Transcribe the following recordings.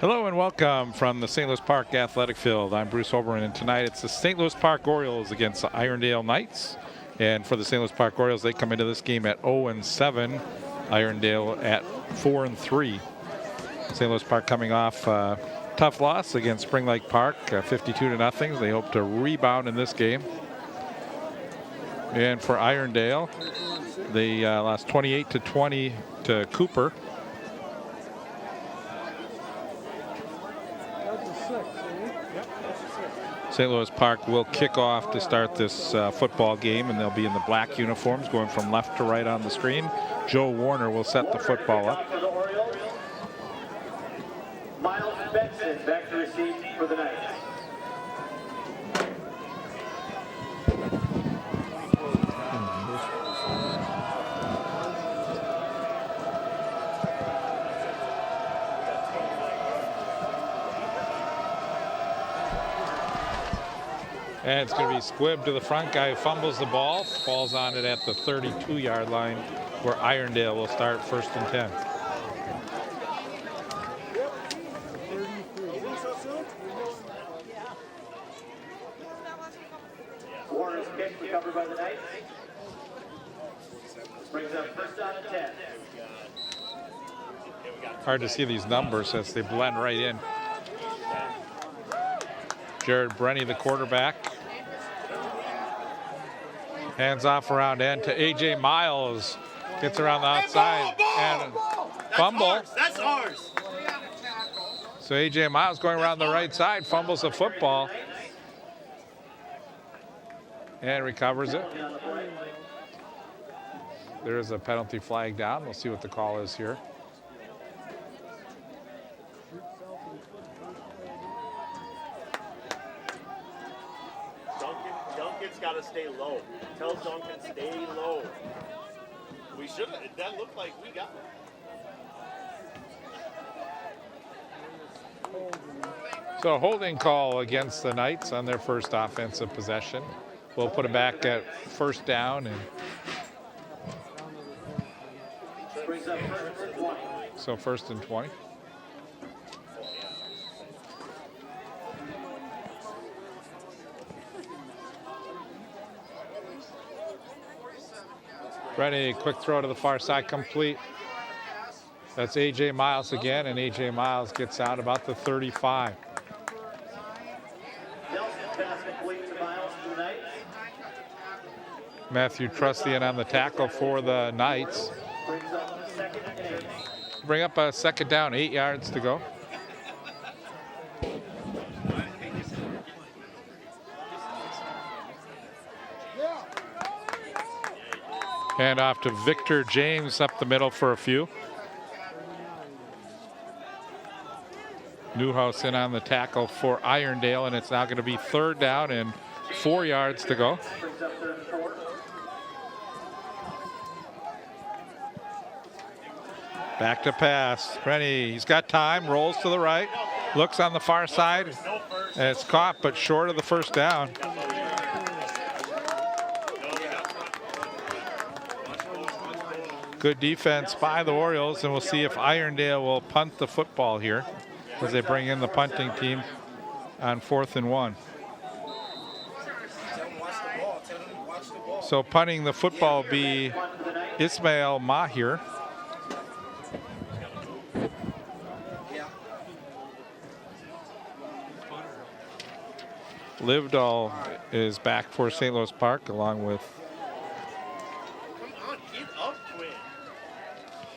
Hello and welcome from the St. Louis Park Athletic Field. I'm Bruce Oberman, and tonight it's the St. Louis Park Orioles against the Irondale Knights. And for the St. Louis Park Orioles, they come into this game at 0-7. Irondale at 4-3. St. Louis Park coming off a tough loss against Spring Lake Park, 52-0. They hope to rebound in this game. And for Irondale, they lost 28-20 to Cooper. St. Louis Park will kick off to start this football game, and they'll be in the black uniforms going from left to right on the screen. Joe Warner will set the football up. Miles Benson back to receive for the Knights. And it's going to be Squibb to the front. Guy who fumbles the ball, falls on it at the 32-yard line, where Irondale will start 1st and 10. Warner's kick recovered by the Knights. Brings up 1st down and 10. Hard to see these numbers as they blend right in. Jared Brenny, the quarterback. Hands off around end to A.J. Miles. Gets around the outside and fumble. That's ours. So A.J. Miles going around the right side, fumbles the football. And recovers it. There's a penalty flag down. We'll see what the call is here. Duncan's got to stay low. Tells Duncan stay low. We should have. That looked like we got one. So a holding call against the Knights on their first offensive possession. We'll put it back at 1st down, and so 1st and 20. Ready, quick throw to the far side, complete. That's A.J. Miles again, and A.J. Miles gets out about the 35. Matthew Trustian on the tackle for the Knights. Bring up a 2nd down, 8 yards to go. Hand off to Victor James up the middle for a few. Newhouse in on the tackle for Irondale, and it's now going to be 3rd down and 4 yards to go. Back to pass. Rennie, he's got time, rolls to the right, looks on the far side, and it's caught, but short of the 1st down. Good defense by the Orioles, and we'll see if Irondale will punt the football here as they bring in the punting team on 4th and 1. So punting the football will be Ismail Mahir. Livedall is back for St. Louis Park, along with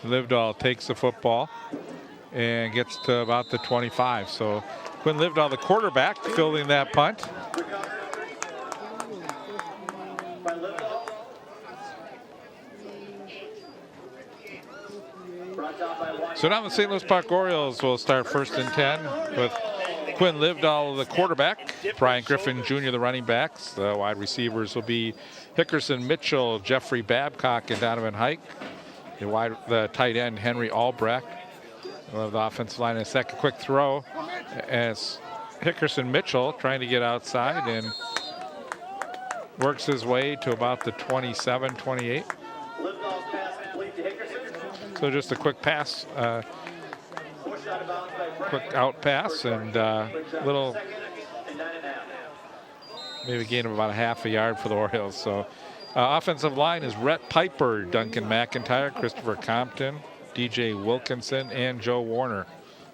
Livedall takes the football and gets to about the 25. So Quinn Livedall, the quarterback, fielding that punt. So now the St. Louis Park Orioles will start 1st and 10 with Quinn Livedall, the quarterback, Brian Griffin Jr., the running backs. The wide receivers will be Hickerson Mitchell, Jeffrey Babcock, and Donovan Hike. The tight end, Henry Albrecht. We'll have the offensive line in a second. Quick throw as Hickerson Mitchell trying to get outside and works his way to about the 27, 28. So just a quick pass. Pushed out of bounds by quick out pass and little maybe gain of about a half a yard for the Orioles. So offensive line is Rhett Piper, Duncan McIntyre, Christopher Compton, DJ Wilkinson, and Joe Warner.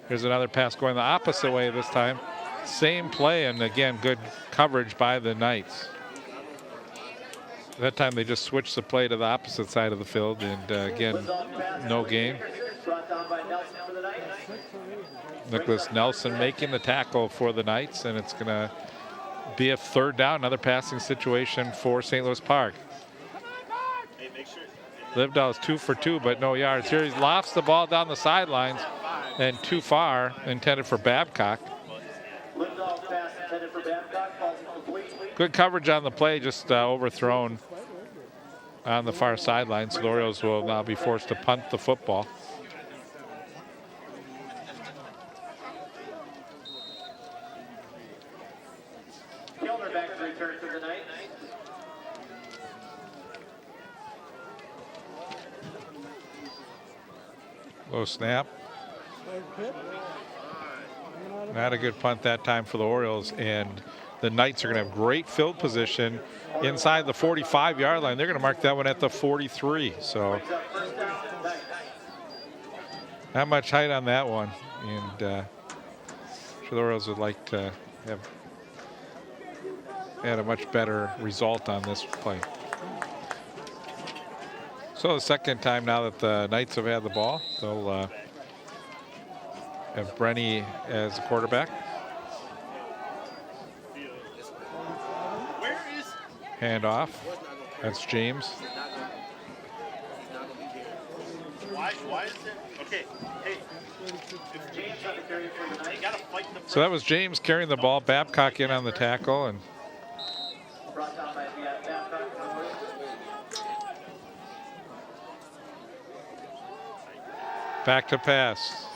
Here's another pass going the opposite way this time. Same play, and again, good coverage by the Knights. That time they just switched the play to the opposite side of the field, and again, no gain. Nicholas Nelson making the tackle for the Knights, and it's going to be a third down, another passing situation for St. Louis Park. Livedall is 2 for 2, but no yards. Here he lofts the ball down the sidelines and too far, intended for Babcock. Good coverage on the play, just overthrown on the far sideline. So the Orioles will now be forced to punt the football. Back to return for the night. Low snap. Not a good punt that time for the Orioles, and the Knights are going to have great field position inside the 45-yard line. They're going to mark that one at the 43. So not much height on that one, and sure the Orioles would like to have had a much better result on this play. So the second time now that the Knights have had the ball, they'll have Brenny as the quarterback. Hand off. That's James. Why is it? Okay. Hey. So that was James carrying the ball. Babcock in on the tackle, and back to pass.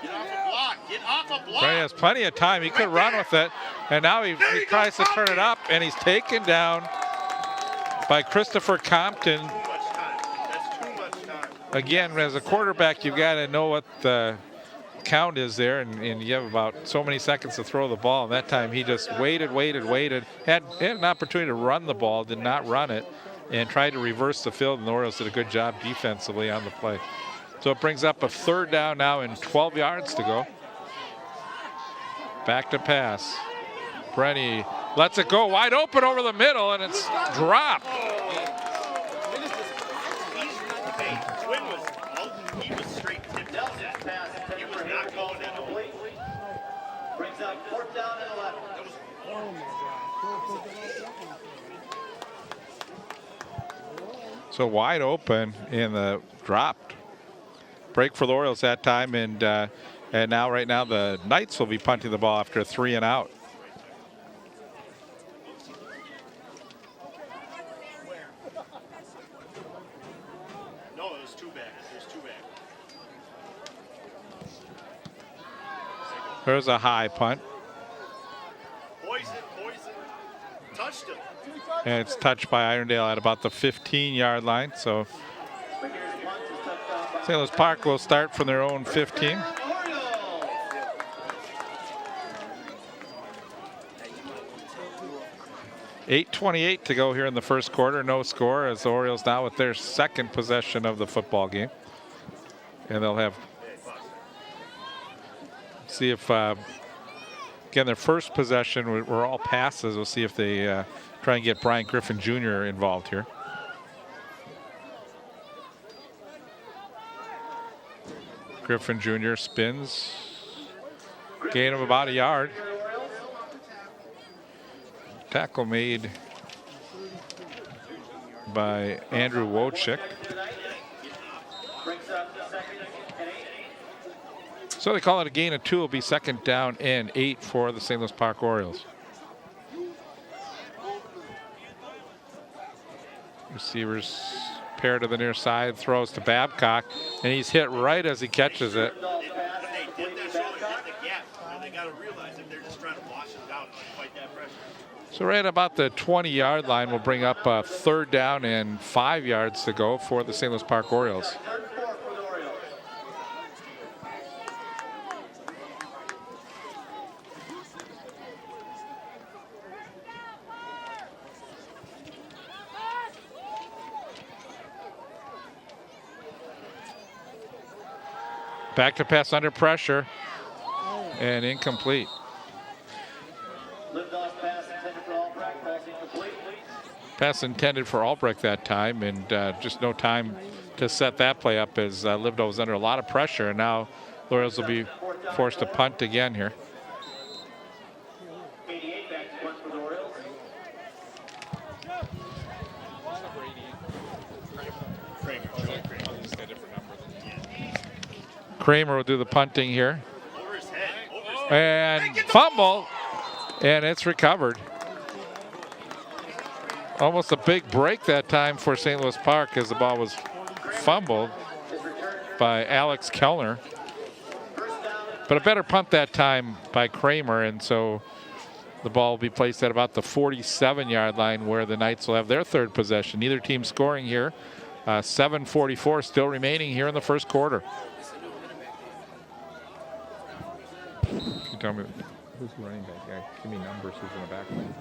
Get off a block. Get off a block. Brenny has plenty of time. He could run with it, and now he tries to turn it up, and he's taken down by Christopher Compton. Too much time. That's too much time. Again, as a quarterback, you've got to know what the count is there, and you have about so many seconds to throw the ball. And that time he just waited. Had an opportunity to run the ball, did not run it, and tried to reverse the field, and the Orioles did a good job defensively on the play. So it brings up a third down now and 12 yards to go. Back to pass. Brenny lets it go wide open over the middle, and it's dropped. He was straight tipped out. He was not going in. Brings up fourth down and 11. So wide open in the dropped. Break for the Orioles that time, and now right now the Knights will be punting the ball after a 3 and out. No, it was two back. There's a high punt, Poison. Touched him. and it's touched by Irondale at about the 15-yard line. So St. Louis Park will start from their own 15. .8:28 to go here in the first quarter. No score as the Orioles now with their second possession of the football game. And they'll have, see if, again, their first possession were all passes. We'll see if they try and get Brian Griffin Jr. involved here. Griffin Jr. spins. Gain of about a yard. Tackle made by Andrew Wojcik. So they call it a gain of 2. It'll be second down and 8 for the St. Louis Park Orioles. Receivers pair to the near side, throws to Babcock, and he's hit right as he catches it. When they did that, hit the gap. And they got to realize that they're just trying to wash it down and fight that pressure. So right about the 20-yard line, we'll bring up a third down and 5 yards to go for the St. Louis Park Orioles. Back to pass under pressure and incomplete. Liftoff pass intended for Albrecht, pass incomplete. Pass intended for Albrecht that time, and just no time to set that play up as Livdo was under a lot of pressure, and now the Orioles will be forced to punt again here. 88 back to punt for the Orioles. Kramer will do the punting here. And fumble, and it's recovered. Almost a big break that time for St. Louis Park as the ball was fumbled by Alex Kellner. But a better punt that time by Kramer, and so the ball will be placed at about the 47-yard line where the Knights will have their third possession. Neither team scoring here. 7:44 still remaining here in the first quarter. Can you tell me who's the running back guy? Give me numbers. Who's in the back line?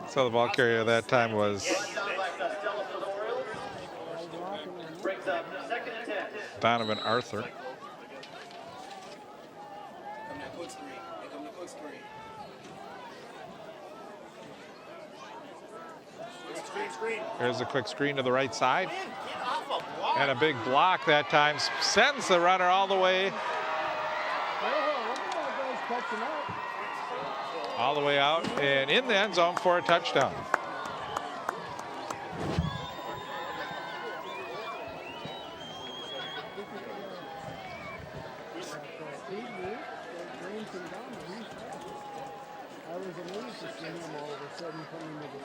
So the ball carrier that time was Donovan Arthur. There's a quick screen to the right side. And a big block that time sends the runner all the way. All the way out and in the end zone for a touchdown.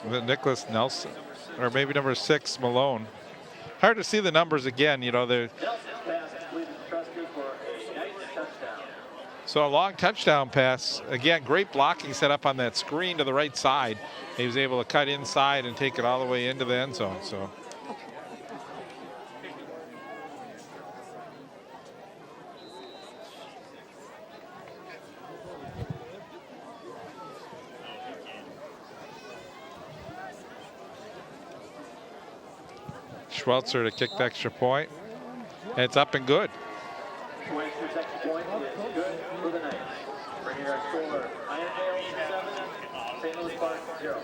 With Nicholas Nelson, or maybe number 6, Malone. Hard to see the numbers again, you know, they're. So a long touchdown pass. Again, great blocking set up on that screen to the right side. He was able to cut inside and take it all the way into the end zone. So. Schwelzer to kick the extra point. And it's up and good. Schweizer's extra point is good for the Knights. Bringing our score, Irondale 7, St. Louis Park 0.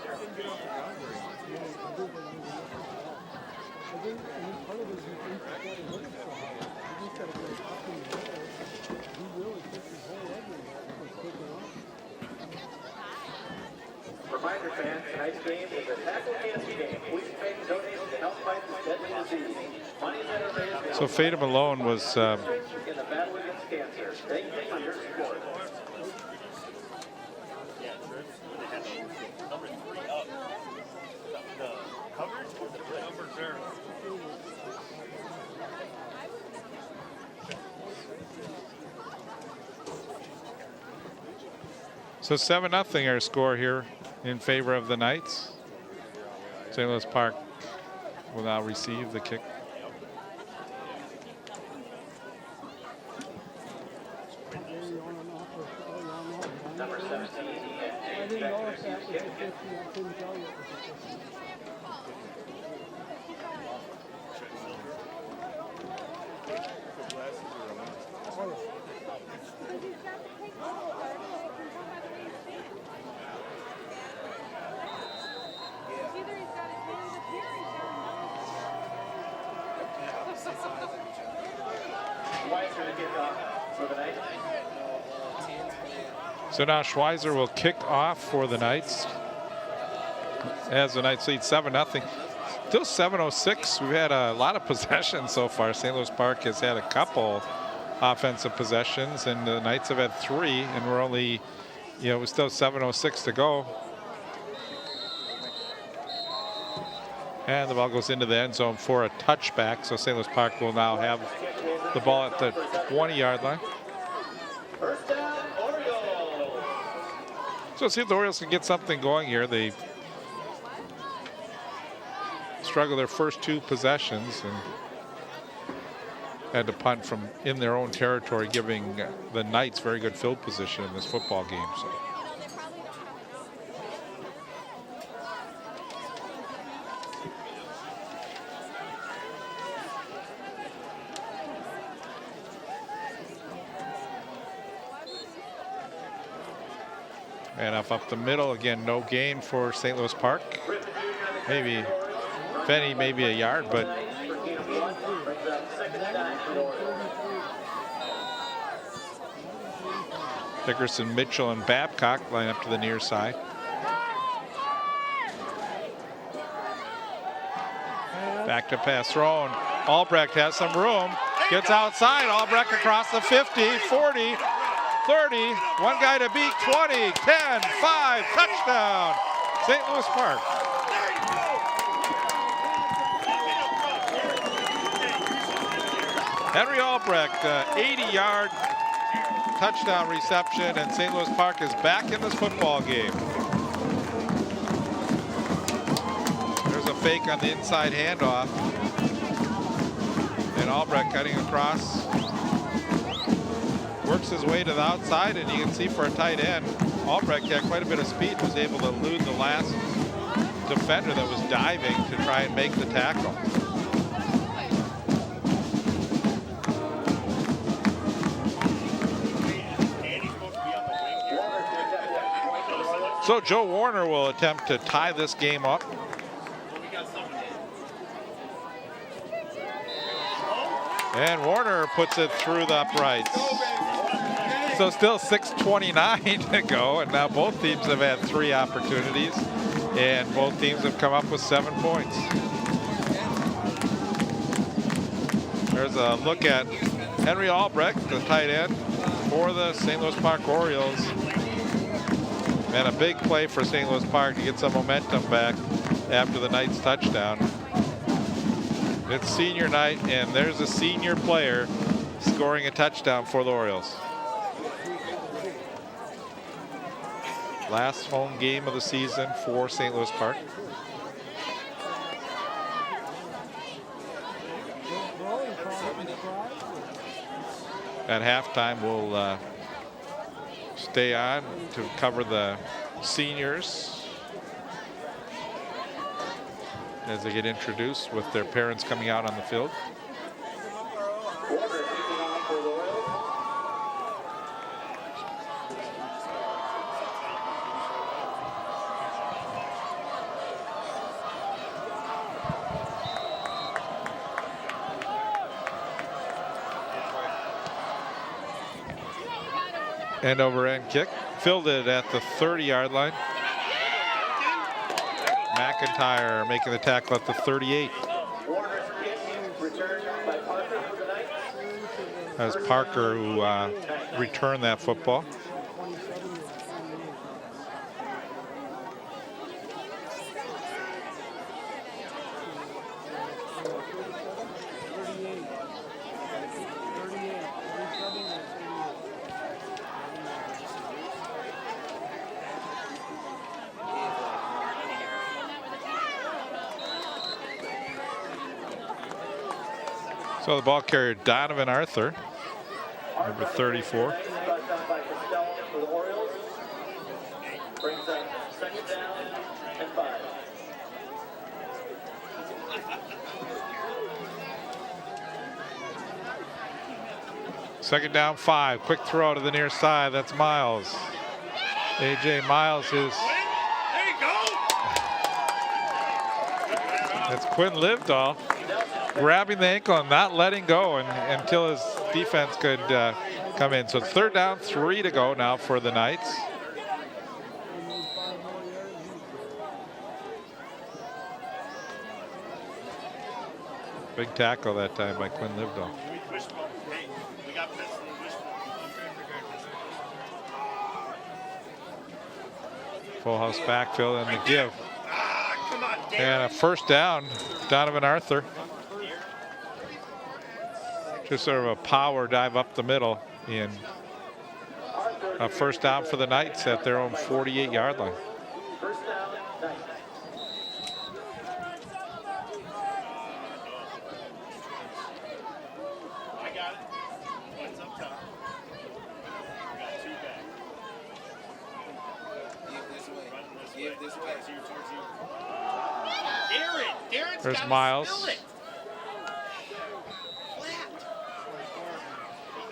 Reminder fans, tonight's game is a tackle cancer game. Please make a donation to help fight this deadly disease. Money that are raised So Fada Malone was in the battle against cancer. Thank you for your support. So 7-0 our score here in favor of the Knights. St. Louis Park will now receive the kick. Number 17, and back to receive kick. So now Schweizer will kick off for the Knights as the Knights lead 7-0. Still 7:06. We've had a lot of possessions so far. St. Louis Park has had a couple offensive possessions, and the Knights have had 3, and we're only, you know, it's still 7:06 to go. And the ball goes into the end zone for a touchback. So St. Louis Park will now have the ball at the 20-yard line. First down, Orioles. So let's see if the Orioles can get something going here. They struggled their first 2 possessions and had to punt from in their own territory, giving the Knights very good field position in this football game. So And up the middle again, no gain for St. Louis Park. Maybe, if any, maybe a yard, but Dickerson, Mitchell, and Babcock line up to the near side. Back to pass thrown. Albrecht has some room. Gets outside. Albrecht across the 50, 40, 30. One guy to beat. 20, 10, 5. Touchdown. St. Louis Park. Henry Albrecht, 80-yard touchdown reception, and St. Louis Park is back in this football game. There's a fake on the inside handoff. And Albrecht cutting across. Works his way to the outside, and you can see for a tight end, Albrecht had quite a bit of speed and was able to elude the last defender that was diving to try and make the tackle. So Joe Warner will attempt to tie this game up. And Warner puts it through the uprights. So still 6:29 to go, and now both teams have had 3 opportunities, and both teams have come up with 7 points. There's a look at Henry Albrecht, the tight end for the St. Louis Park Orioles. And a big play for St. Louis Park to get some momentum back after the Knights touchdown. It's senior night, and there's a senior player scoring a touchdown for the Orioles. Last home game of the season for St. Louis Park. At halftime, we'll stay on to cover the seniors as they get introduced with their parents coming out on the field. End over end kick, fielded at the 30-yard line. McIntyre making the tackle at the 38. That was Parker who returned that football. So the ball carrier, Donovan Arthur, number 34. Brings up second down and 5. Second down 5. Quick throw to the near side. That's Miles. A.J. Miles is. There you go. That's Quinn Livedall grabbing the ankle and not letting go until his defense could come in. So it's third down, 3 to go now for the Knights. Big tackle that time by Quinn Livedall. Full house backfield and the give. And a first down, Donovan Arthur. Just sort of a power dive up the middle, and a first down for the Knights at their own 48-yard line. First down, Knights. I got it. One's up top. We got 2 back. Give this way. Towards you. Darren's There's gotta Miles. smell it.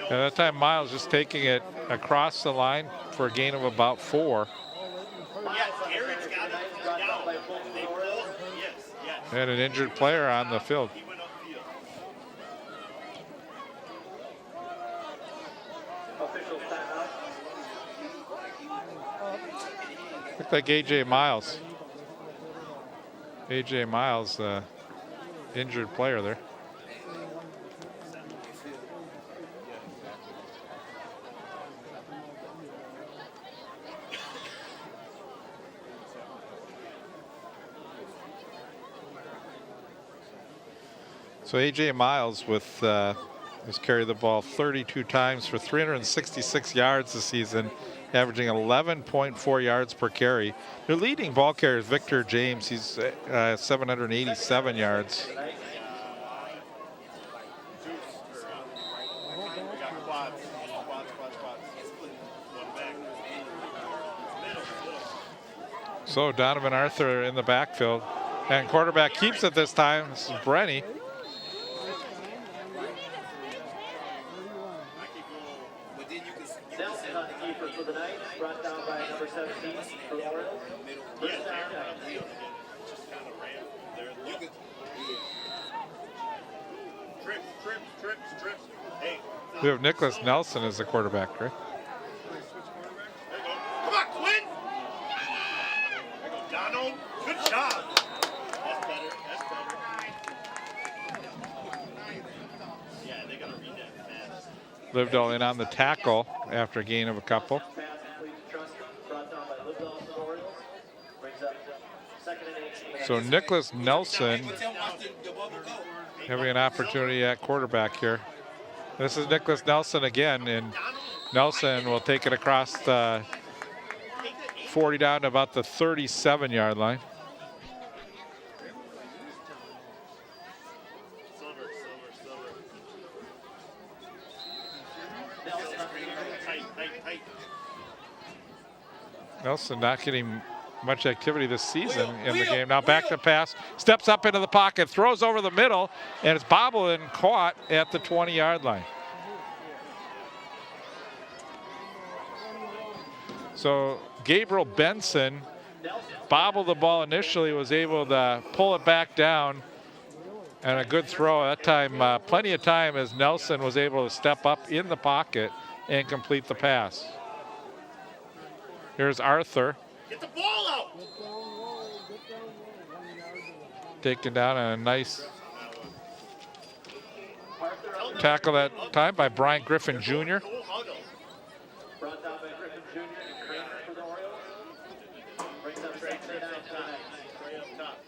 At that time, Miles just taking it across the line for a gain of about 4. And an injured player on the field. He went upfield. Official timeout. Looked like A.J. Miles. A.J. Miles, the injured player there. So A.J. Miles has carried the ball 32 times for 366 yards this season, averaging 11.4 yards per carry. Their leading ball carrier is Victor James. He's 787 yards. So Donovan Arthur in the backfield. And quarterback keeps it this time. This is Brenny. Nelson on the keeper for the night, brought down by number 17 for the Orioles. First down, Knights. Trips. Hey. We have Nicholas Nelson as the quarterback, right? Come on, Quinn! There you go, Donald. Good job. That's better. Yeah, they gotta read that fast. Livedall in on the tackle after a gain of a couple. Pass complete to Trusty, brought down by Livedall for the Orioles. Brings up second and 18. So Nicholas Nelson having an opportunity at quarterback here. This is Nicholas Nelson again, and Nelson will take it across the 40 down to about the 37-yard line. Silver. Tight. Nelson not getting much activity this season in the game. Now back to pass, steps up into the pocket, throws over the middle, and it's bobbled and caught at the 20-yard line. So Gabriel Benson bobbled the ball initially, was able to pull it back down, and a good throw. That time, plenty of time as Nelson was able to step up in the pocket and complete the pass. Here's Arthur. Get the ball out. Taken down on a nice tackle that time by Brian Griffin Jr. Go huddle. Brought down by Griffin Jr. and Kramer for the Orioles. Brings up second and 9 for the Knights.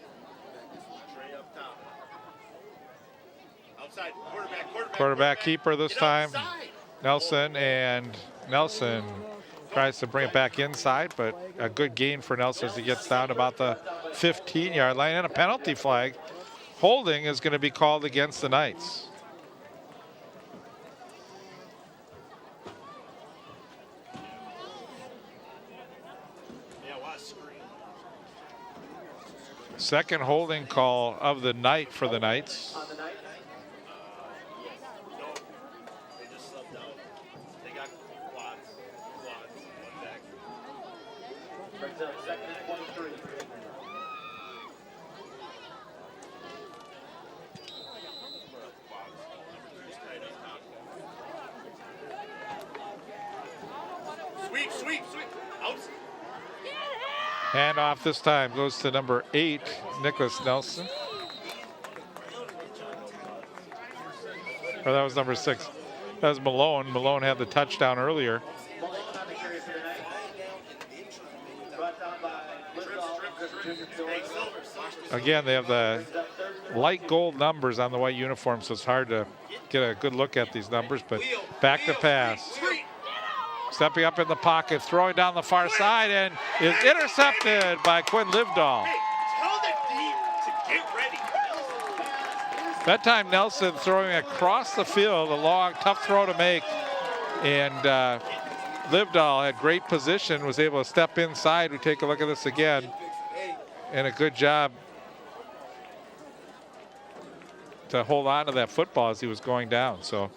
Trey up top. Outside. Quarterback keeper this Get time. outside. Nelson, and Nelson tries to bring it back inside, but a good gain for Nelson as he gets down about the 15-yard line, and a penalty flag. Holding is going to be called against the Knights. Yeah, what a screen. Second holding call of the night for the Knights. On the night, No, they just subbed out. They got quads, one back. brings up second and 23. Sweep. Out. Handoff this time goes to number 8, Nicholas Nelson. Or that was number 6. That was Malone. Malone had the touchdown earlier. Malone on the carry for the night. Brought down by Livedall and Griffin Jr. for the Orioles. Again, they have the Brings up third and light gold numbers on the white uniform, so it's hard to get a good look at these numbers, but back to pass. Stepping up in the pocket, throwing down the far side, and is intercepted by Quinn Livedall. Hey, tell the D to get ready. That time Nelson throwing across the field, a long, tough throw to make, and Livedall had great position, was able to step inside. We take a look at this again, and a good job to hold on to that football as he was going down. So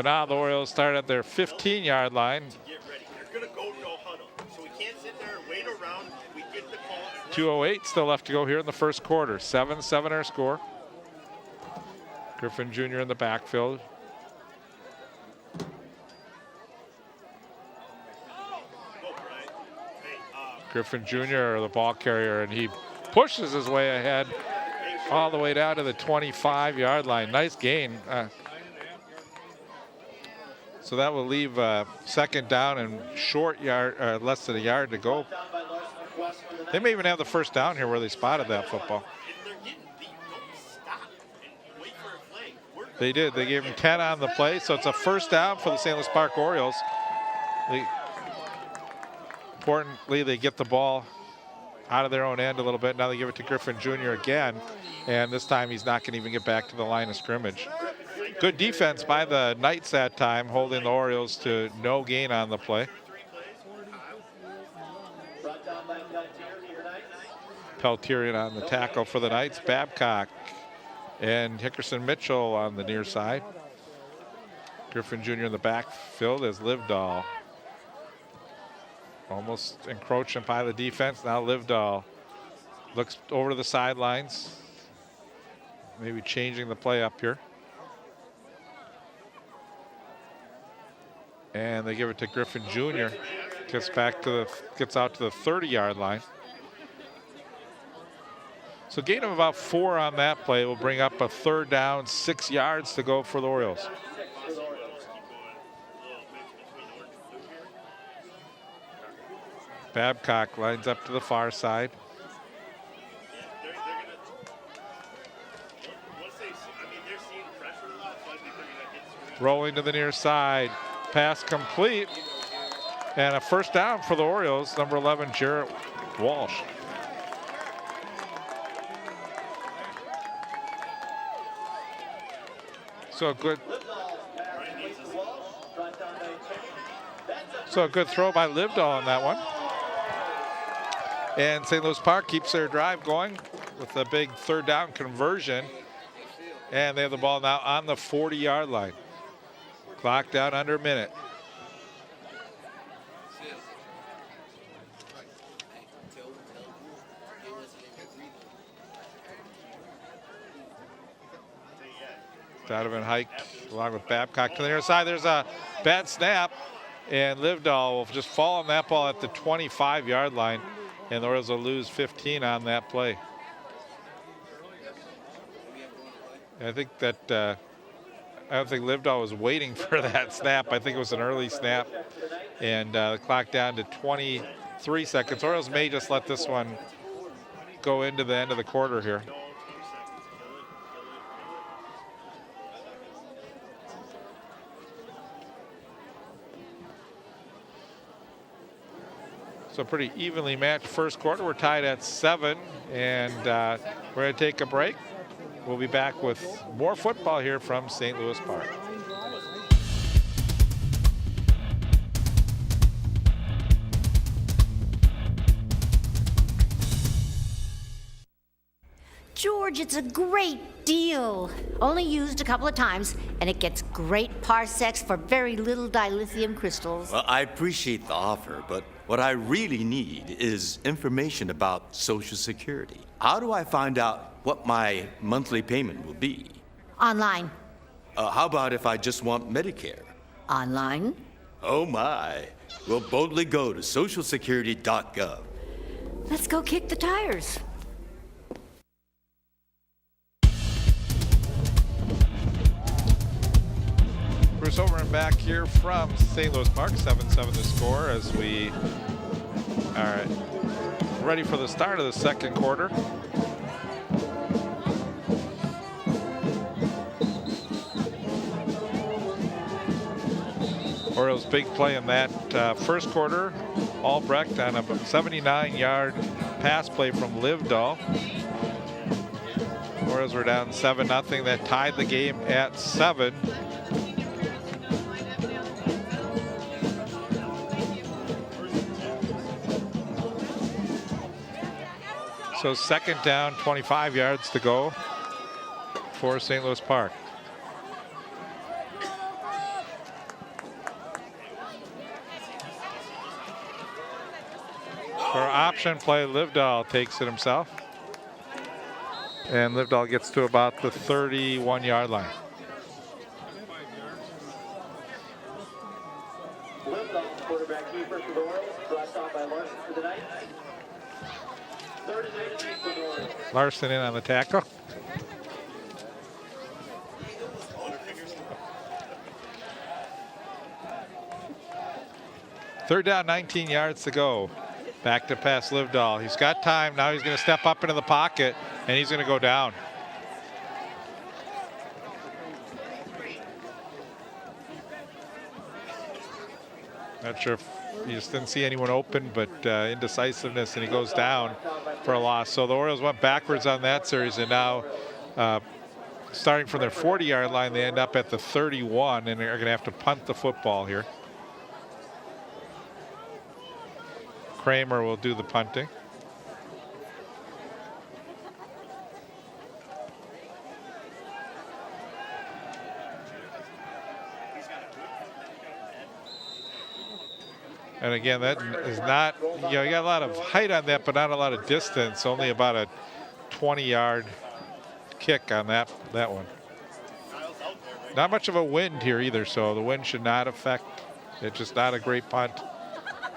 now the Orioles start at their 15-yard line. Get ready. They're gonna go no huddle, so we can't sit there and wait around. We get the call. 2:08 still left to go here in the first quarter. 7-7 our score. Griffin Jr. in the backfield. Griffin Jr., the ball carrier, and he pushes his way ahead all the way down to the 25-yard line. Nice gain. So that will leave second down and short yard, less than a yard to go. They may even have the first down here where they spotted that football. They did. They gave him 10 on the play, so it's a first down for the St. Louis Park Orioles. Importantly, they get the ball out of their own end a little bit. Now they give it to Griffin Jr. again, and this time he's not going to even get back to the line of scrimmage. Good defense by the Knights that time, holding the Orioles to no gain on the play. Peltier on the tackle for the Knights. Babcock and Hickerson Mitchell on the near side. Griffin Jr. in the backfield as Livedall. Almost encroaching by the defense. Now Livedall looks over to the sidelines. Maybe changing the play up here. And they give it to Griffin Jr. Gets out to the 30-yard line. So gain of about 4 on that play will bring up a third down, 6 yards to go for the Orioles. Babcock lines up to the far side. Rolling to the near side. Pass complete. And a first down for the Orioles, number 11, Jarrett Walsh. So a good throw by Livedall on that one. And St. Louis Park keeps their drive going with a big third down conversion. And they have the ball now on the 40-yard line. Clock down under a minute. Donovan Hike along with Babcock to the near side. There's a bad snap, and Livedall will just fall on that ball at the 25-yard line, and the Orioles will lose 15 on that play. I think that I don't think Livedall was waiting for that snap. I think it was an early snap, and the clock down to 23 seconds. Orioles may just let this one go into the end of the quarter here. So pretty evenly matched first quarter. We're tied at 7, and we're going to take a break. We'll be back with more football here from St. Louis Park. George, it's a great deal. Only used a couple of times, and it gets great parsecs for very little dilithium crystals. Well, I appreciate the offer, but what I really need is information about Social Security. How do I find out what my monthly payment will be? Online. How about if I just want Medicare? Online? Oh my. We'll boldly go to socialsecurity.gov. Let's go kick the tires. Bruce over and back here from St. Louis Park. 7-7 the score as we are ready for the start of the second quarter. Orioles big play in that first quarter. Albrecht on a 79-yard pass play from Livedall. Orioles were down 7-0. That tied the game at 7. So second down, 25 yards to go for St. Louis Park. For option play, Livedall takes it himself. And Livedall gets to about the 31-yard line. Livedall, quarterback keeper for the Orioles, brought on by Larson for the Knights. Third and 19 for the Orioles. Larson in on the tackle. Third down, 19 yards to go. Back to pass Livedall. He's got time. Now he's going to step up into the pocket, and he's going to go down. Not sure if he just didn't see anyone open, but indecisiveness, and he goes down for a loss. So the Orioles went backwards on that series, and now starting from their 40-yard line, they end up at the 31, and they're going to have to punt the football here. Kramer will do the punting. And again, that is not, you got a lot of height on that, but not a lot of distance. Only about a 20-yard kick on that one. Not much of a wind here either, so the wind should not affect. It's just not a great punt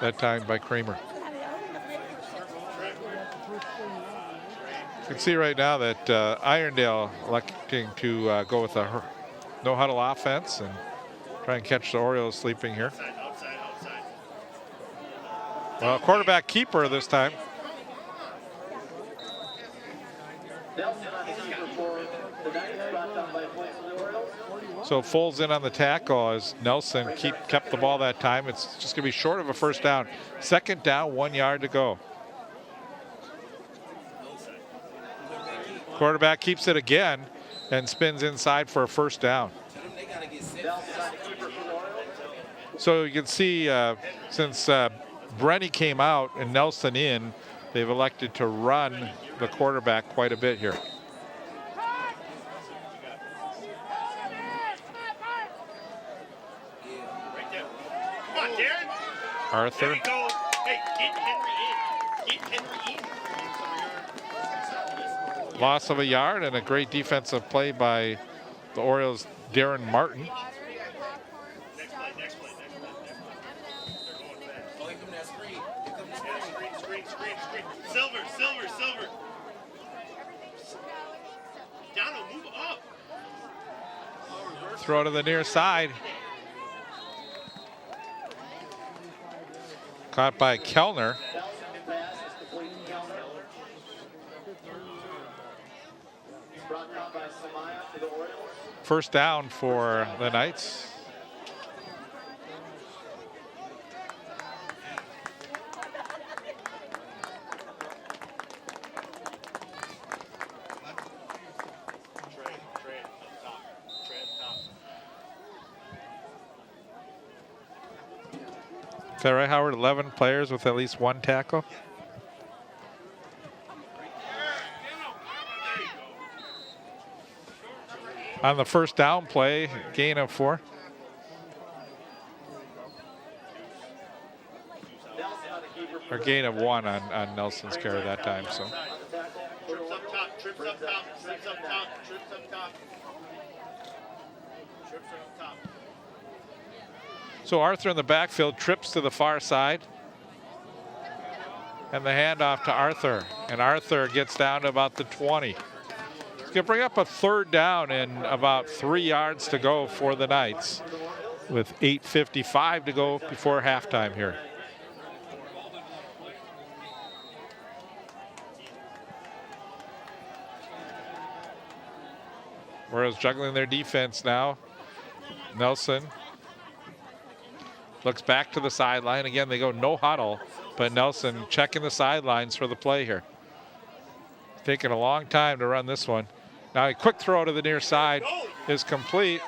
that time by Kramer. You can see right now that Irondale electing to go with a no huddle offense and try and catch the Orioles sleeping here. Well, quarterback keeper this time. So Foles in on the tackle as Nelson kept the ball that time. It's just going to be short of a first down. Second down, 1 yard to go. Quarterback keeps it again and spins inside for a first down. So you can see since Brenny came out and Nelson in, they've elected to run the quarterback quite a bit here. Arthur. Hey, get Henry in. Get Henry in. Loss of a yard and a great defensive play by the Orioles' Darren Martin. Next play. Screen. Silver. Dono, move up. Throw to the near side. Caught by Kellner. First down for the Knights. Is that right, Howard? 11 players with at least one tackle? On the first down play, gain of 4. Or gain of 1 on Nelson's carry that time. So. Trips up top. So Arthur in the backfield trips to the far side. And the handoff to Arthur. And Arthur gets down to about the 20. It's going to bring up a third down and about 3 yards to go for the Knights with 8:55 to go before halftime here. Orioles juggling their defense now. Nelson looks back to the sideline. Again, they go no huddle, but Nelson checking the sidelines for the play here. Taking a long time to run this one. Now a quick throw to the near side is complete.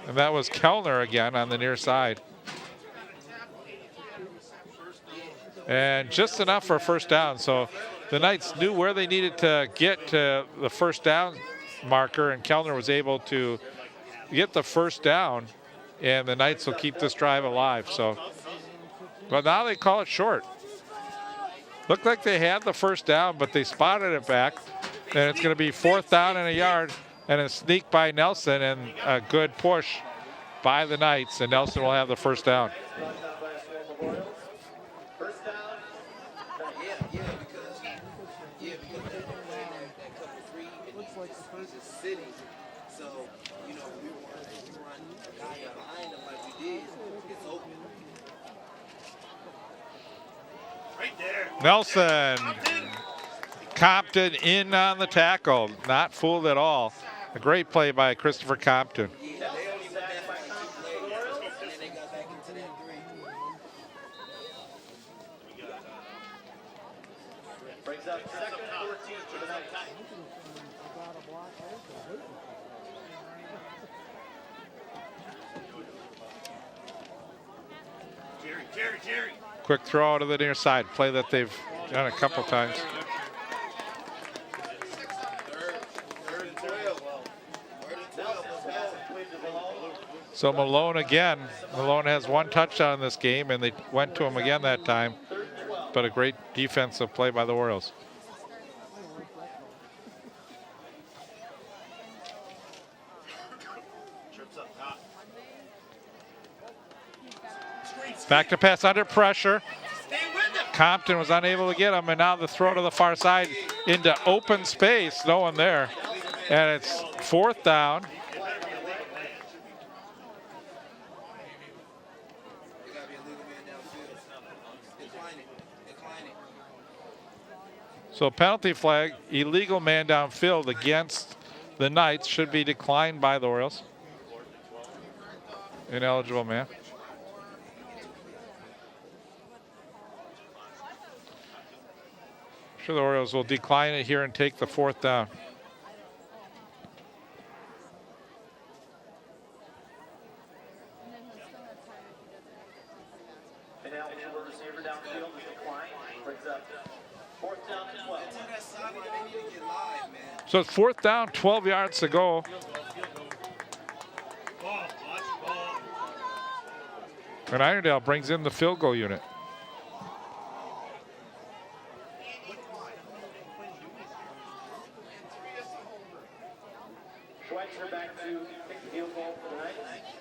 And that was Kellner again on the near side. And just enough for a first down. So the Knights knew where they needed to get to the first down marker, and Kellner was able to get the first down, and the Knights will keep this drive alive. So But now they call it short. Looked like they had the first down, but they spotted it back. And it's going to be 4th down and a yard, and a sneak by Nelson, and a good push by the Knights, and Nelson will have the first down. First down. Yeah, because that cover three, it looks like he's a city. So, you know, we run a guy behind him like we did. It's open. Right there. Nelson. Compton in on the tackle. Not fooled at all. A great play by Christopher Compton. Brings up 2nd and 14 for the Knights. Jerry. Quick throw out of the near side. Play that they've done a couple times. Third and 12. So Malone again. Malone has 1 touchdown in this game, and they went to him again that time. But a great defensive play by the Orioles. Back to pass under pressure. Compton was unable to get him, and now the throw to the far side into open space. No one there. And it's 4th down. So penalty flag, illegal man downfield against the Knights, should be declined by the Orioles. Ineligible man. Sure, the Orioles will decline it here and take the 4th down. Ineligible receiver downfield is declined. Brings up 4th down and 12. So it's 4th down, 12 yards to go. And Irondale brings in the field goal unit. Schweitzer back to kick the field goal for the Knights.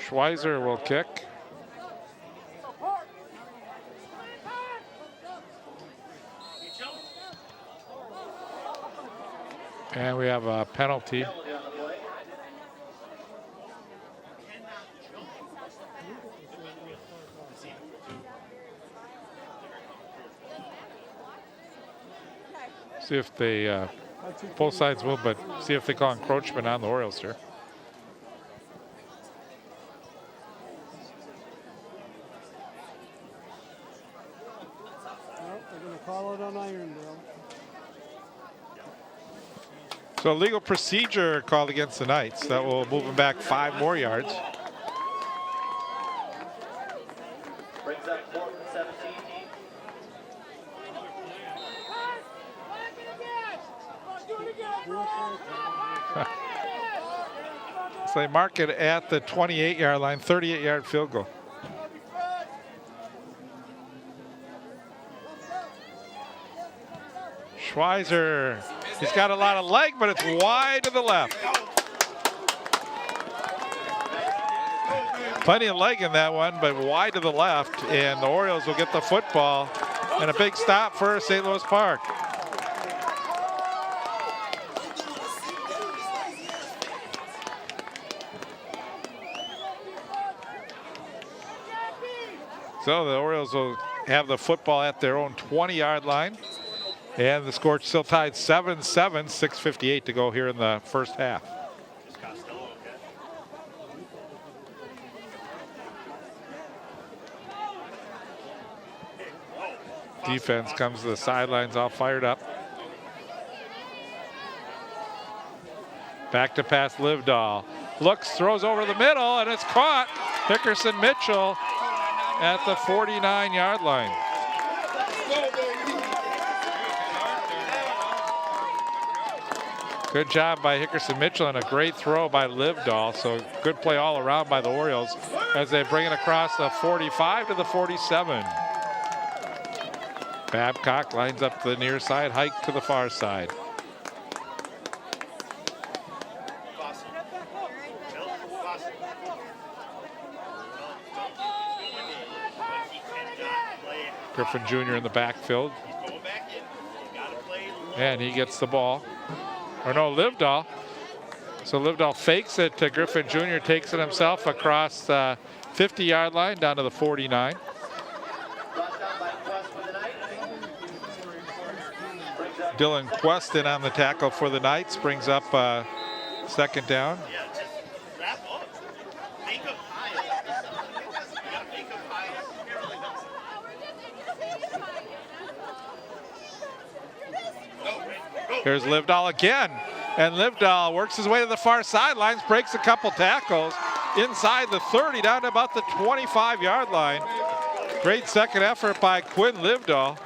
Schweizer will kick. And we have a penalty. See if they, both sides will, but see if they call encroachment on the Orioles here. They're going to call it on Irondale. So legal procedure called against the Knights. That will move them back 5 more yards. Brings up 4th and 17. So they mark it at the 28-yard line, 38-yard field goal. Schweizer, he's got a lot of leg, but it's wide to the left. Plenty of leg in that one, but wide to the left, and the Orioles will get the football, and a big stop for St. Louis Park. So the Orioles will have the football at their own 20-yard line. And the score still tied 7-7, 6:58 to go here in the first half. Defense comes to the sidelines all fired up. Back to pass Livedall. Looks, throws over the middle, and it's caught. Hickerson Mitchell at the 49-yard line. Good job by Hickerson Mitchell and a great throw by Livedall. So good play all around by the Orioles as they bring it across the 45 to the 47. Babcock lines up to the near side, Hike to the far side. Griffin Jr. in the backfield. And he gets the ball. Or no, Livedall. So Livedall fakes it to Griffin Jr., takes it himself across the 50-yard line down to the 49. Dylan Quest in on the tackle for the Knights, brings up second down. Here's Livedall again, and Livedall works his way to the far sidelines, breaks a couple tackles inside the 30 down to about the 25-yard line. Great second effort by Quinn Livedall.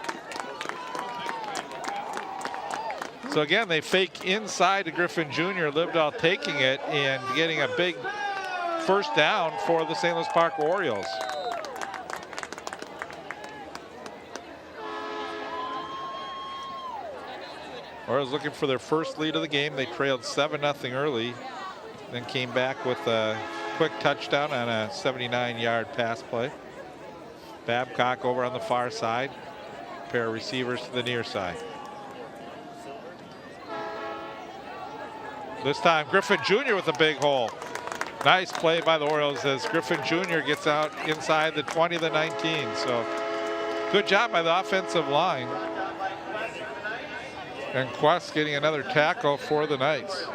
So again, they fake inside to Griffin Jr., Livedall taking it and getting a big first down for the St. Louis Park Orioles. Orioles looking for their first lead of the game. They trailed 7-0 early, then came back with a quick touchdown on a 79-yard pass play. Babcock over on the far side, pair of receivers to the near side. This time Griffin Jr. with a big hole. Nice play by the Orioles as Griffin Jr. gets out inside the 20 to the 19. So good job by the offensive line. And Quest getting another tackle for the Knights.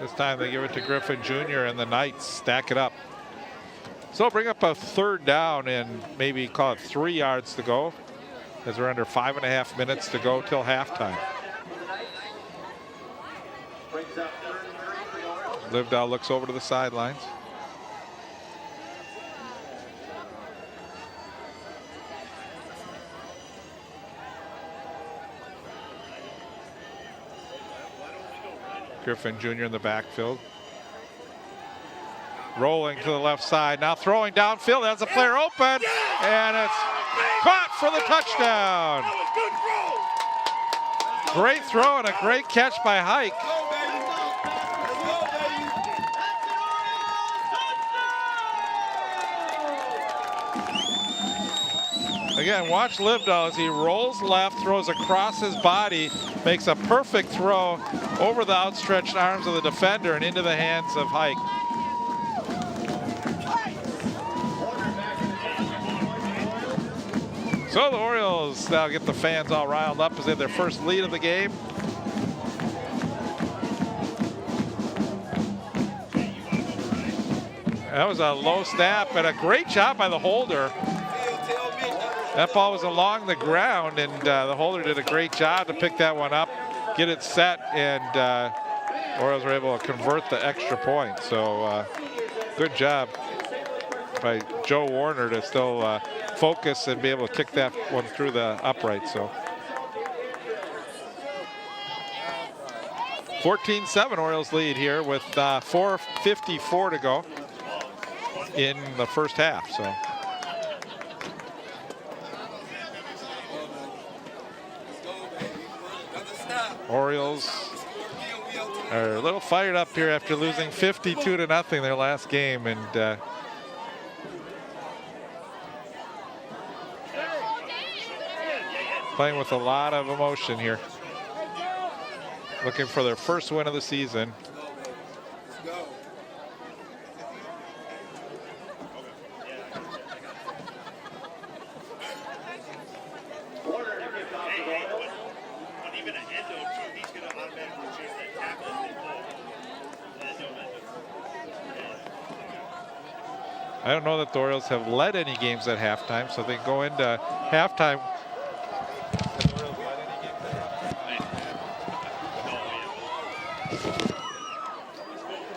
This time they give it to Griffin Jr. and the Knights stack it up. So bring up a third down and maybe call it 3 yards to go as we're under 5.5 minutes to go till halftime. Livedall looks over to the sidelines. Griffin Jr. in the backfield. Rolling to the left side, now throwing downfield, that's a player open, and it's caught for the touchdown. Great throw and a great catch by Hike. Again, watch Livedall as he rolls left, throws across his body, makes a perfect throw over the outstretched arms of the defender and into the hands of Hike. So the Orioles now get the fans all riled up as they have their first lead of the game. That was a low snap and a great job by the holder. That ball was along the ground and the holder did a great job to pick that one up, get it set, and Orioles were able to convert the extra point. So good job by Joe Warner to still focus and be able to kick that one through the upright. So 14-7 Orioles lead here with 4:54 to go in the first half. So Orioles are a little fired up here after losing 52-0 their last game, and playing with a lot of emotion here. Looking for their first win of the season. I don't know that the Orioles have led any games at halftime, so they go into halftime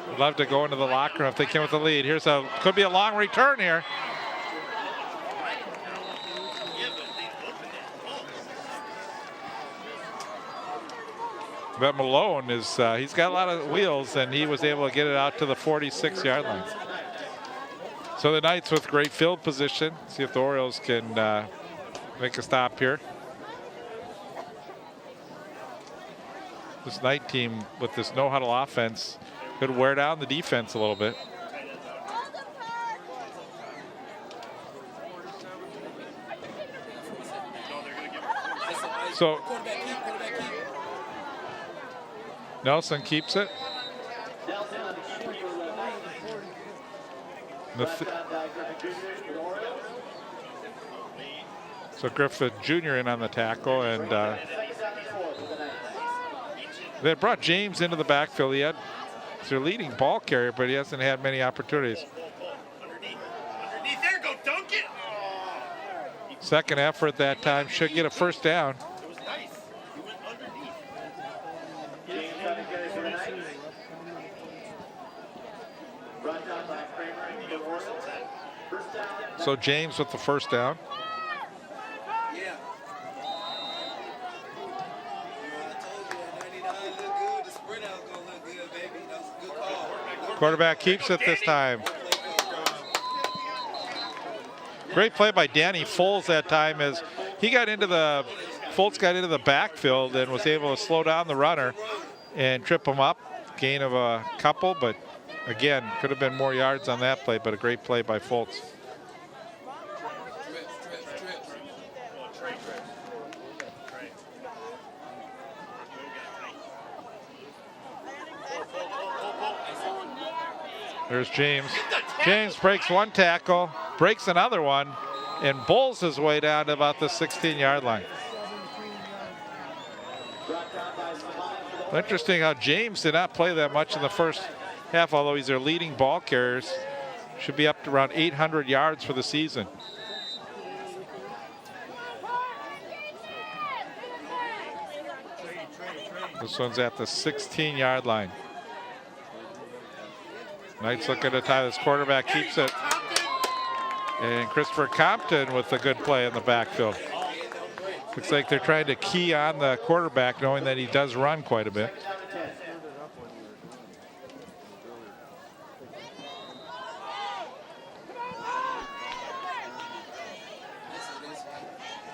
Would love to go into the locker room if they came with the lead. Could be a long return here. But Malone he's got a lot of wheels, and he was able to get it out to the 46-yard line. So the Knights with great field position. See if the Orioles can make a stop here. This Knight team with this no-huddle offense could wear down the defense a little bit. So Nelson keeps it. So Griffith Jr. in on the tackle, and they brought James into the backfield. He's their leading ball carrier, but he hasn't had many opportunities. Underneath there, go dunk it. Second effort that time, should get a first down. It was nice. He went underneath. James trying to carry for the Knights. Brought down by Kramer and the Orioles. First down. So James with the first down. Yeah. I told you that 99 look good. The spread out gonna look good, baby. That was a good call. Quarterback keeps it this time. Great play by Danny Foles that time as Foltz got into the backfield and was able to slow down the runner and trip him up. Gain of a couple, but again, could have been more yards on that play, but a great play by Foltz. There's James. James breaks one tackle, breaks another one, and bowls his way down to about the 16-yard line. Interesting how James did not play that much in the first half, although he's their leading ball carriers. Should be up to around 800 yards for the season. This one's at the 16-yard line. Knights looking to tie this. Quarterback keeps it. And Christopher Compton with a good play in the backfield. Looks like they're trying to key on the quarterback, knowing that he does run quite a bit.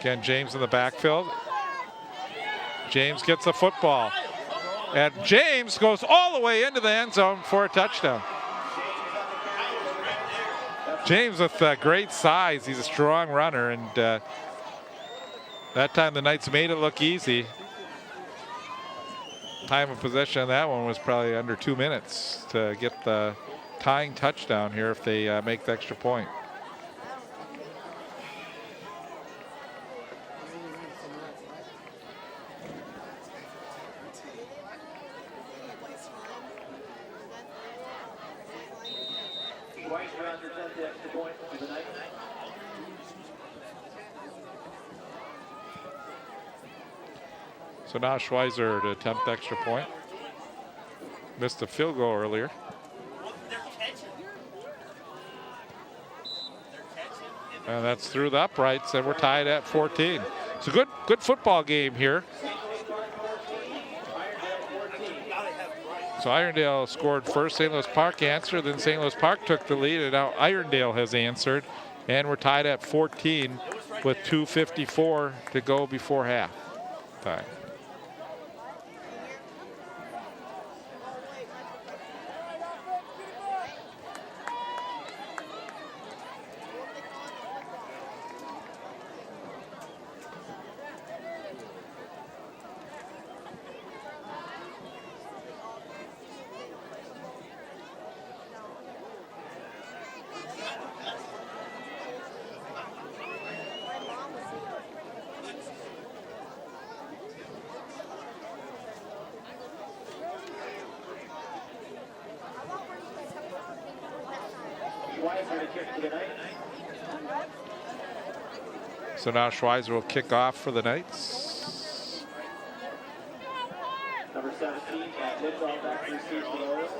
Again, James in the backfield. James gets the football. And James goes all the way into the end zone for a touchdown. James with great size. He's a strong runner, and that time the Knights made it look easy. Time of possession on that one was probably under 2 minutes to get the tying touchdown here if they make the extra point. So now Schweizer to attempt the extra point. Missed a field goal earlier. And that's through the uprights, and we're tied at 14. It's a good football game here. So Irondale scored first, St. Louis Park answered, then St. Louis Park took the lead, and now Irondale has answered. And we're tied at 14 with 2:54 to go before half time. So now Schweizer will kick off for the Knights. Number 17, Matt Lindall, back to receive for the Orioles.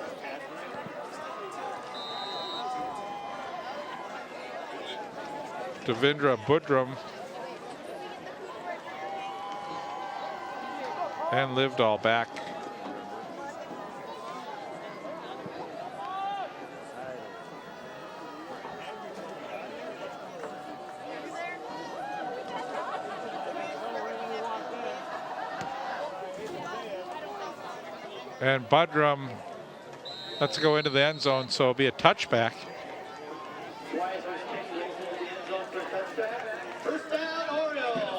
Devindra Budram and Livedall back. And Budram lets it go into the end zone, so it'll be a touchback. Weiser's kick rolls into the end zone for a touchdown. First down, Orioles.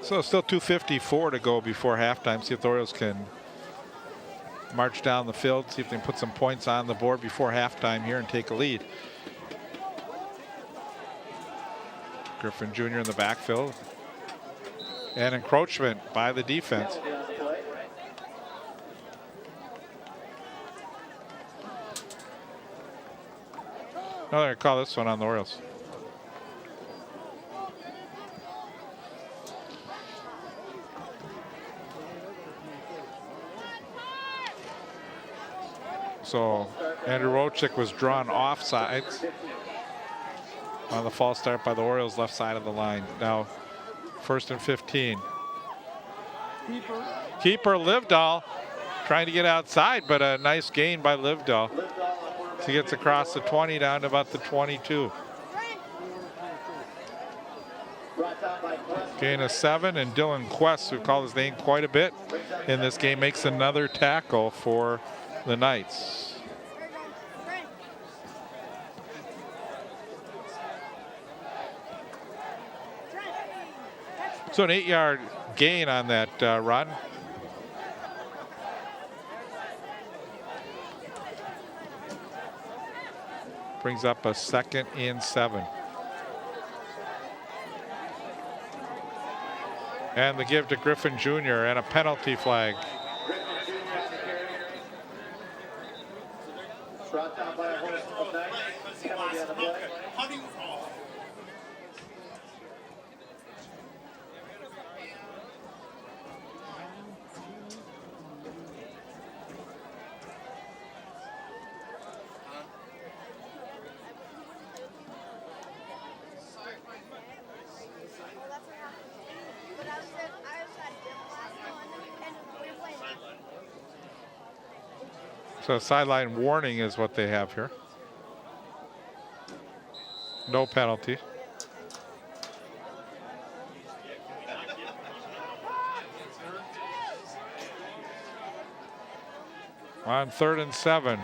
So still 2:54 to go before halftime. See if the Orioles can march down the field, see if they can put some points on the board before halftime here and take a lead. Griffin Jr. in the backfield. And encroachment by the defense. Penalty on the play. No, they're gonna call this one on the Orioles. So Andrew Rochik was drawn off sides on the false start by the Orioles left side of the line. Now 1st and 15. Keeper Livedall trying to get outside, but a nice gain by Livedall. So he gets across the 20 down to about the 22. Brought down by Quest. Gain of 7, and Dylan Quest, who called his name quite a bit in this game, makes another tackle for the Knights. So an 8-yard gain on that run. Brings up a 2nd and 7. And the give to Griffin Jr. and a penalty flag. Brought down by a host of Knights. Penalty on the play. So sideline warning is what they have here. No penalty. On 3rd and 7.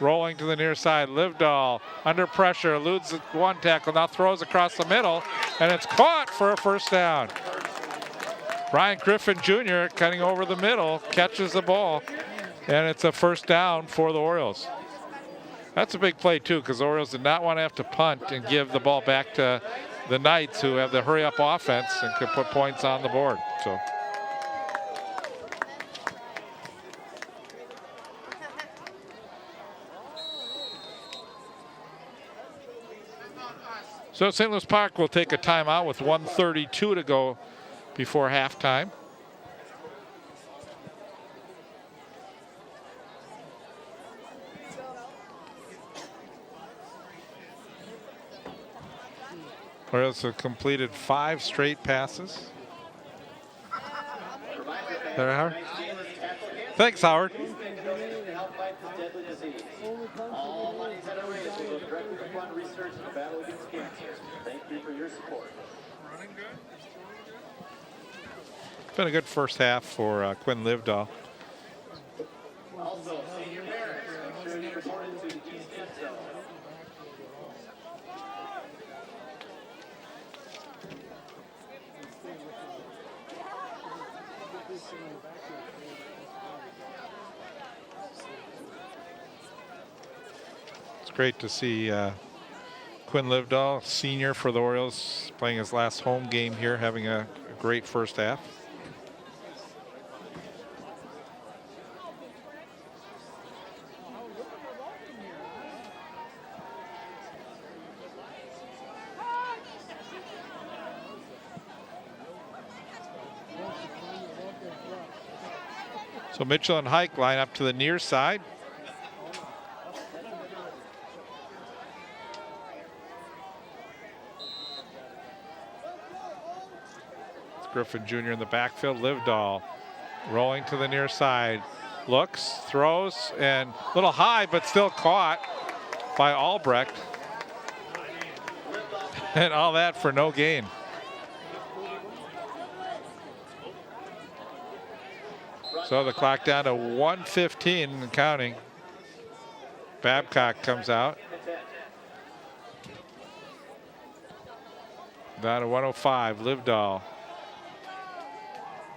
Rolling to the near side. Livedall under pressure, eludes one tackle, now throws across the middle, and it's caught for a first down. Brian Griffin Jr. cutting over the middle, catches the ball, and it's a first down for the Orioles. That's a big play too, because the Orioles did not want to have to punt and give the ball back to the Knights, who have the hurry-up offense and could put points on the board. So St. Louis Park will take a timeout with 1:32 to go before halftime. Orioles have completed 5 straight passes. There, Howard. Thanks, Howard. All monies that are raised will go directly to fund research in the battle against cancer. Thank you for your support. It's been a good first half for Quinn Livedall. Also, senior parents, make sure you report it to the East End Zone. It's great to see Quinn Livedall, senior for the Orioles, playing his last home game here, having a great first half. So Mitchell and Hike line up to the near side. It's Griffin Jr. in the backfield. Livedall rolling to the near side. Looks, throws, and a little high, but still caught by Albrecht. And all that for no gain. So the clock down to 1:15 and counting. Babcock comes out. Down to 105, Livedall.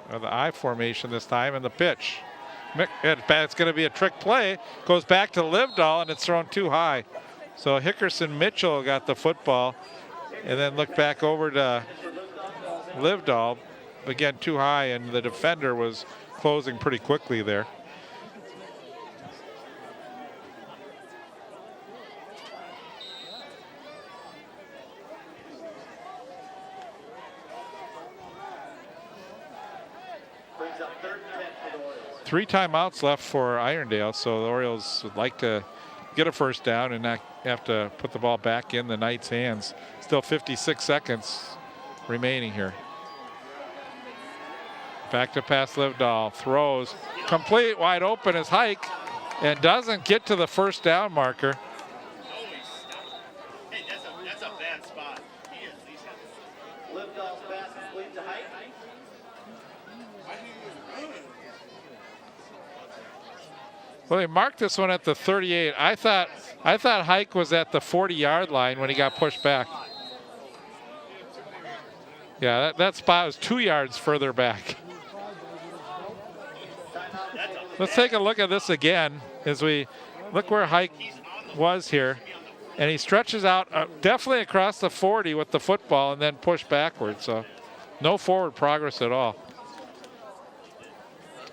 The I formation this time, and the pitch. It's going to be a trick play. Goes back to Livedall, and it's thrown too high. So Hickerson Mitchell got the football, and then looked back over to Livedall. Again, too high, and the defender was closing pretty quickly there. Brings up 3rd and 10 for the Orioles. 3 timeouts left for Irondale, so the Orioles would like to get a first down and not have to put the ball back in the Knights' hands. Still 56 seconds remaining here. Back to pass Livedall, throws, complete, wide open is Hike, and doesn't get to the first down marker. Hey, that's a bad spot. He is. Livedall's pass complete to Hike. Well, they marked this one at the 38. I thought Hike was at the 40-yard line when he got pushed back. Yeah, that spot was 2 yards further back. Let's take a look at this again as we look where Hike was here. And he stretches out definitely across the 40 with the football and then pushed backwards. So no forward progress at all.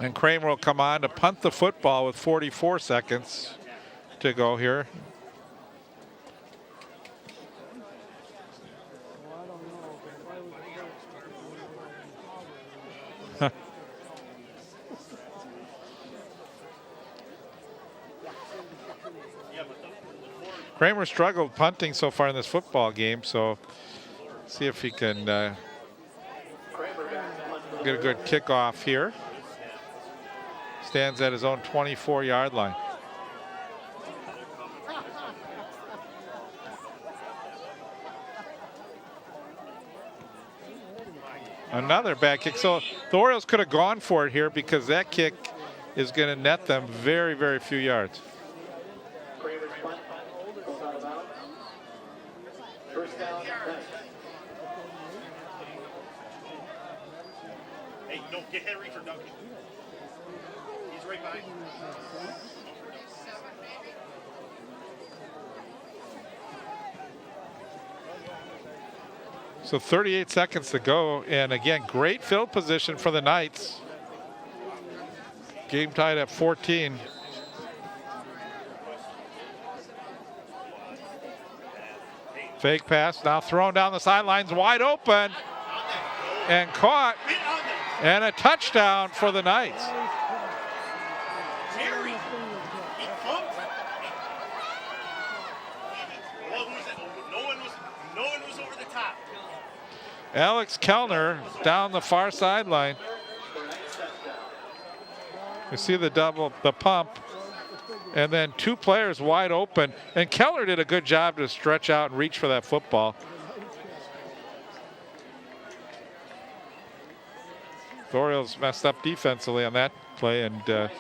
And Kramer will come on to punt the football with 44 seconds to go here. Kramer struggled punting so far in this football game, so see if he can get a good kickoff here. Stands at his own 24-yard line. Another bad kick. So the Orioles could have gone for it here because that kick is going to net them very, very few yards. Kramer's punt goes out of bounds. First down, Knights. Hey, don't get Henry for Duncan. He's right behind you. So 38 seconds to go, and again, great field position for the Knights. Game tied at 14. Fake pass, now thrown down the sidelines, wide open, and caught, and a touchdown for the Knights. Terry, he clumped. Well, who's it? No one was over the top. Alex Kellner down the far sideline. You see the pump, and then 2 players wide open, and Kellner did a good job to stretch out and reach for that football. The Orioles messed up defensively on that play, and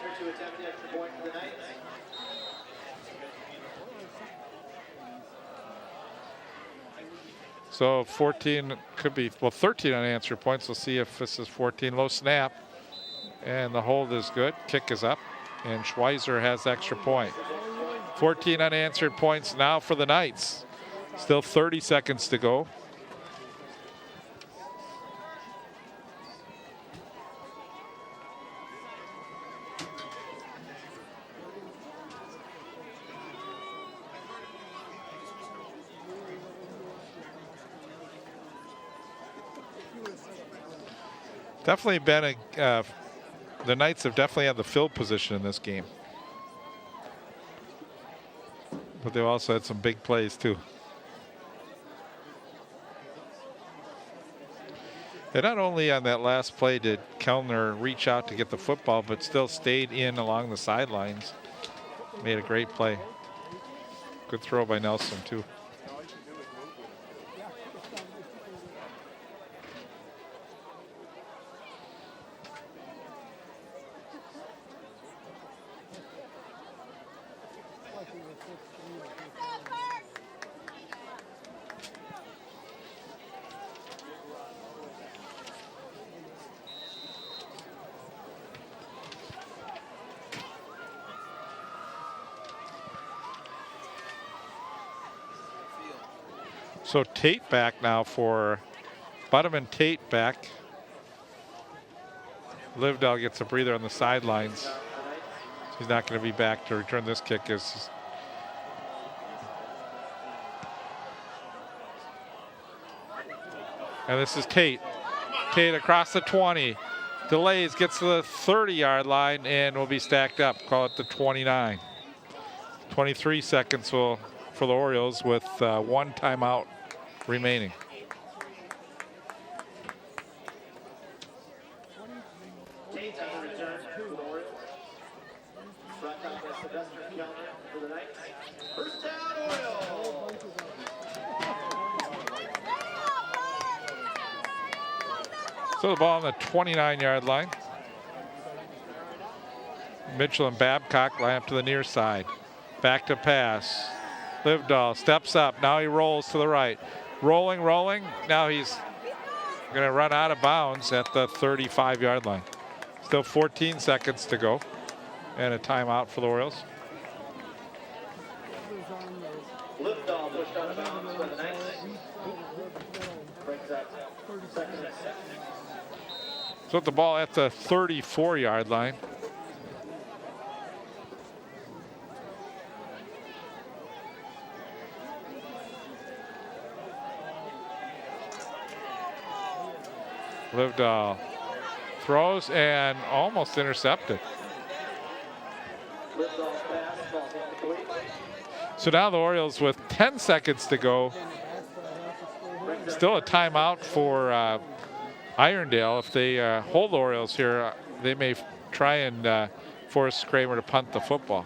so 14 could be, well, 13 unanswered points. We'll see if this is 14. Low snap, and the hold is good. Kick is up, and Schweizer has the extra point. 14 unanswered points now for the Knights. Still 30 seconds to go. Definitely been the Knights have definitely had the field position in this game. But they've also had some big plays too. And not only on that last play did Kellner reach out to get the football, but still stayed in along the sidelines. Made a great play. Good throw by Nelson too. So Tate back now for Buttum and Tate back. Livedall gets a breather on the sidelines. He's not going to be back to return this kick. And this is Tate. Tate across the 20. Delays, gets to the 30-yard line and will be stacked up. Call it the 29. 23 seconds for the Orioles with one timeout remaining. Tate on the return for the Orioles. Brought down by Sylvester Kellner for the Knights. First down, Orioles. So the ball on the 29-yard line. Mitchell and Babcock line up to the near side. Back to pass. Livedall steps up. Now he rolls to the right. Rolling. Now he's going to run out of bounds at the 35-yard line. Still 14 seconds to go. And a timeout for the Orioles. Livedall pushed out of bounds for the Knights. Brings up second and 7. So the ball at the 34-yard line. Livedall throws and almost intercepted. Livedall's pass, ball's incomplete. So now the Orioles with 10 seconds to go. Still a timeout for Irondale. If they hold the Orioles here, they may try and force Kramer to punt the football.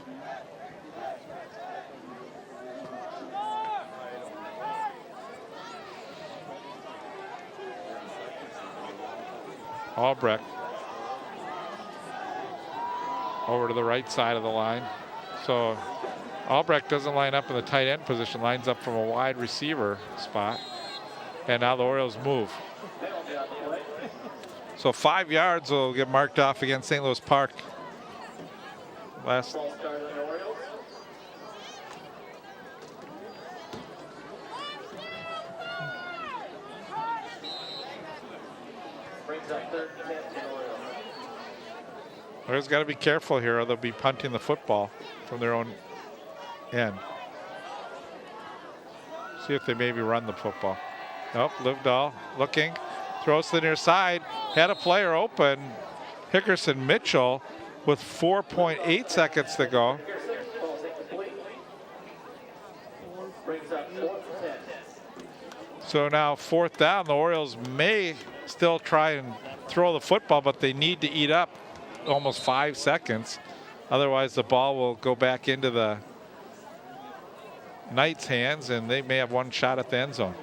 Albrecht over to the right side of the line. So Albrecht doesn't line up in the tight end position, lines up from a wide receiver spot. And now the Orioles move. So 5 yards will get marked off against St. Louis Park. Last. Ball started on the Orioles. Brings up third and 10 to the Orioles. Orioles got to be careful here or they'll be punting the football from their own end. See if they maybe run the football. Nope, Livedall looking, throws to the near side, had a player open, Hickerson Mitchell, with 4.8 seconds to go. Ball's incomplete. Brings up fourth and 10. So now 4th down, the Orioles may still try and throw the football, but they need to eat up almost 5 seconds. Otherwise the ball will go back into the Knights' hands and they may have one shot at the end zone.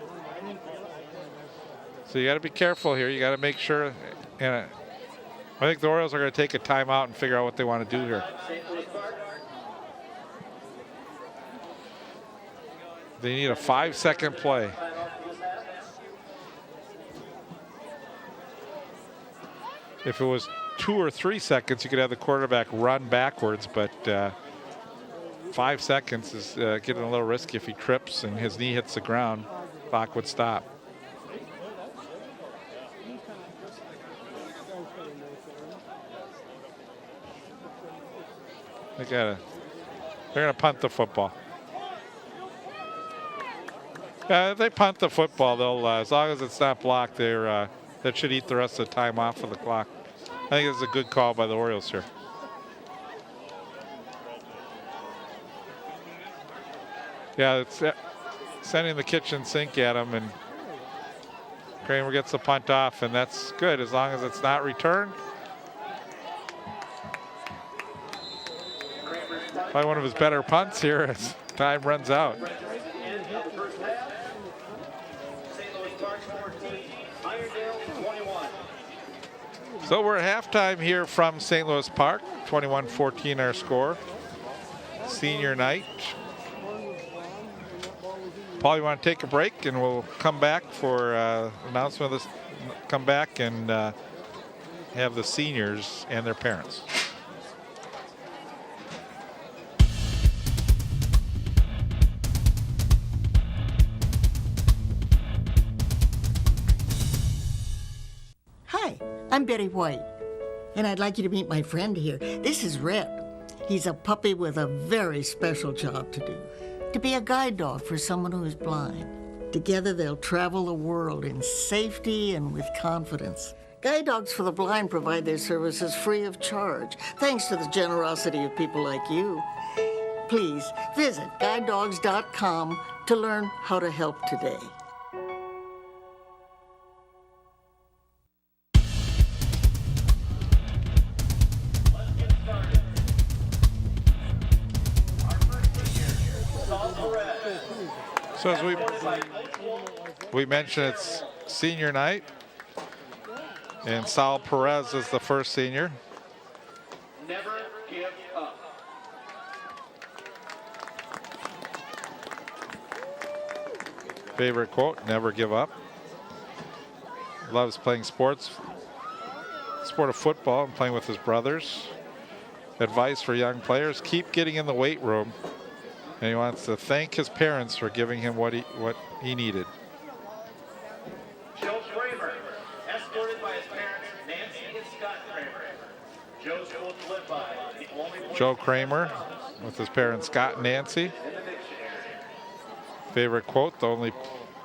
So you got to be careful here. You got to make sure. And I think the Orioles are going to take a timeout and figure out what they want to do here. They need a 5-second play. If it was 2 or 3 seconds, you could have the quarterback run backwards, but 5 seconds is getting a little risky. If he trips and his knee hits the ground, clock would stop. They're gonna punt the football. Yeah, if they punt the football, they'll as long as it's not blocked, that should eat the rest of the time off of the clock. I think it's a good call by the Orioles here. Yeah, it's sending the kitchen sink at him, and Kramer gets the punt off, and that's good as long as it's not returned. Probably one of his better punts here as time runs out. So we're at halftime here from St. Louis Park. 21-14 our score. Senior night. Paul, you want to take a break and we'll come back for announcement of this. Come back and have the seniors and their parents. Hi, I'm Betty White, and I'd like you to meet my friend here. This is Red. He's a puppy with a very special job to do, to be a guide dog for someone who is blind. Together, they'll travel the world in safety and with confidence. Guide dogs for the blind provide their services free of charge, thanks to the generosity of people like you. Please visit guidedogs.com to learn how to help today. So as we mentioned, it's senior night, and Sal Perez is the first senior. Never give up. Favorite quote, never give up. Loves playing sports, sport of football, and playing with his brothers. Advice for young players, keep getting in the weight room. And he wants to thank his parents for giving him what he needed. Joe Kramer, escorted by his parents, Nancy and Scott Kramer. Joe's quote to live by, the only one Joe Kramer with his parents Scott and Nancy. in the dictionary. Favorite quote, the only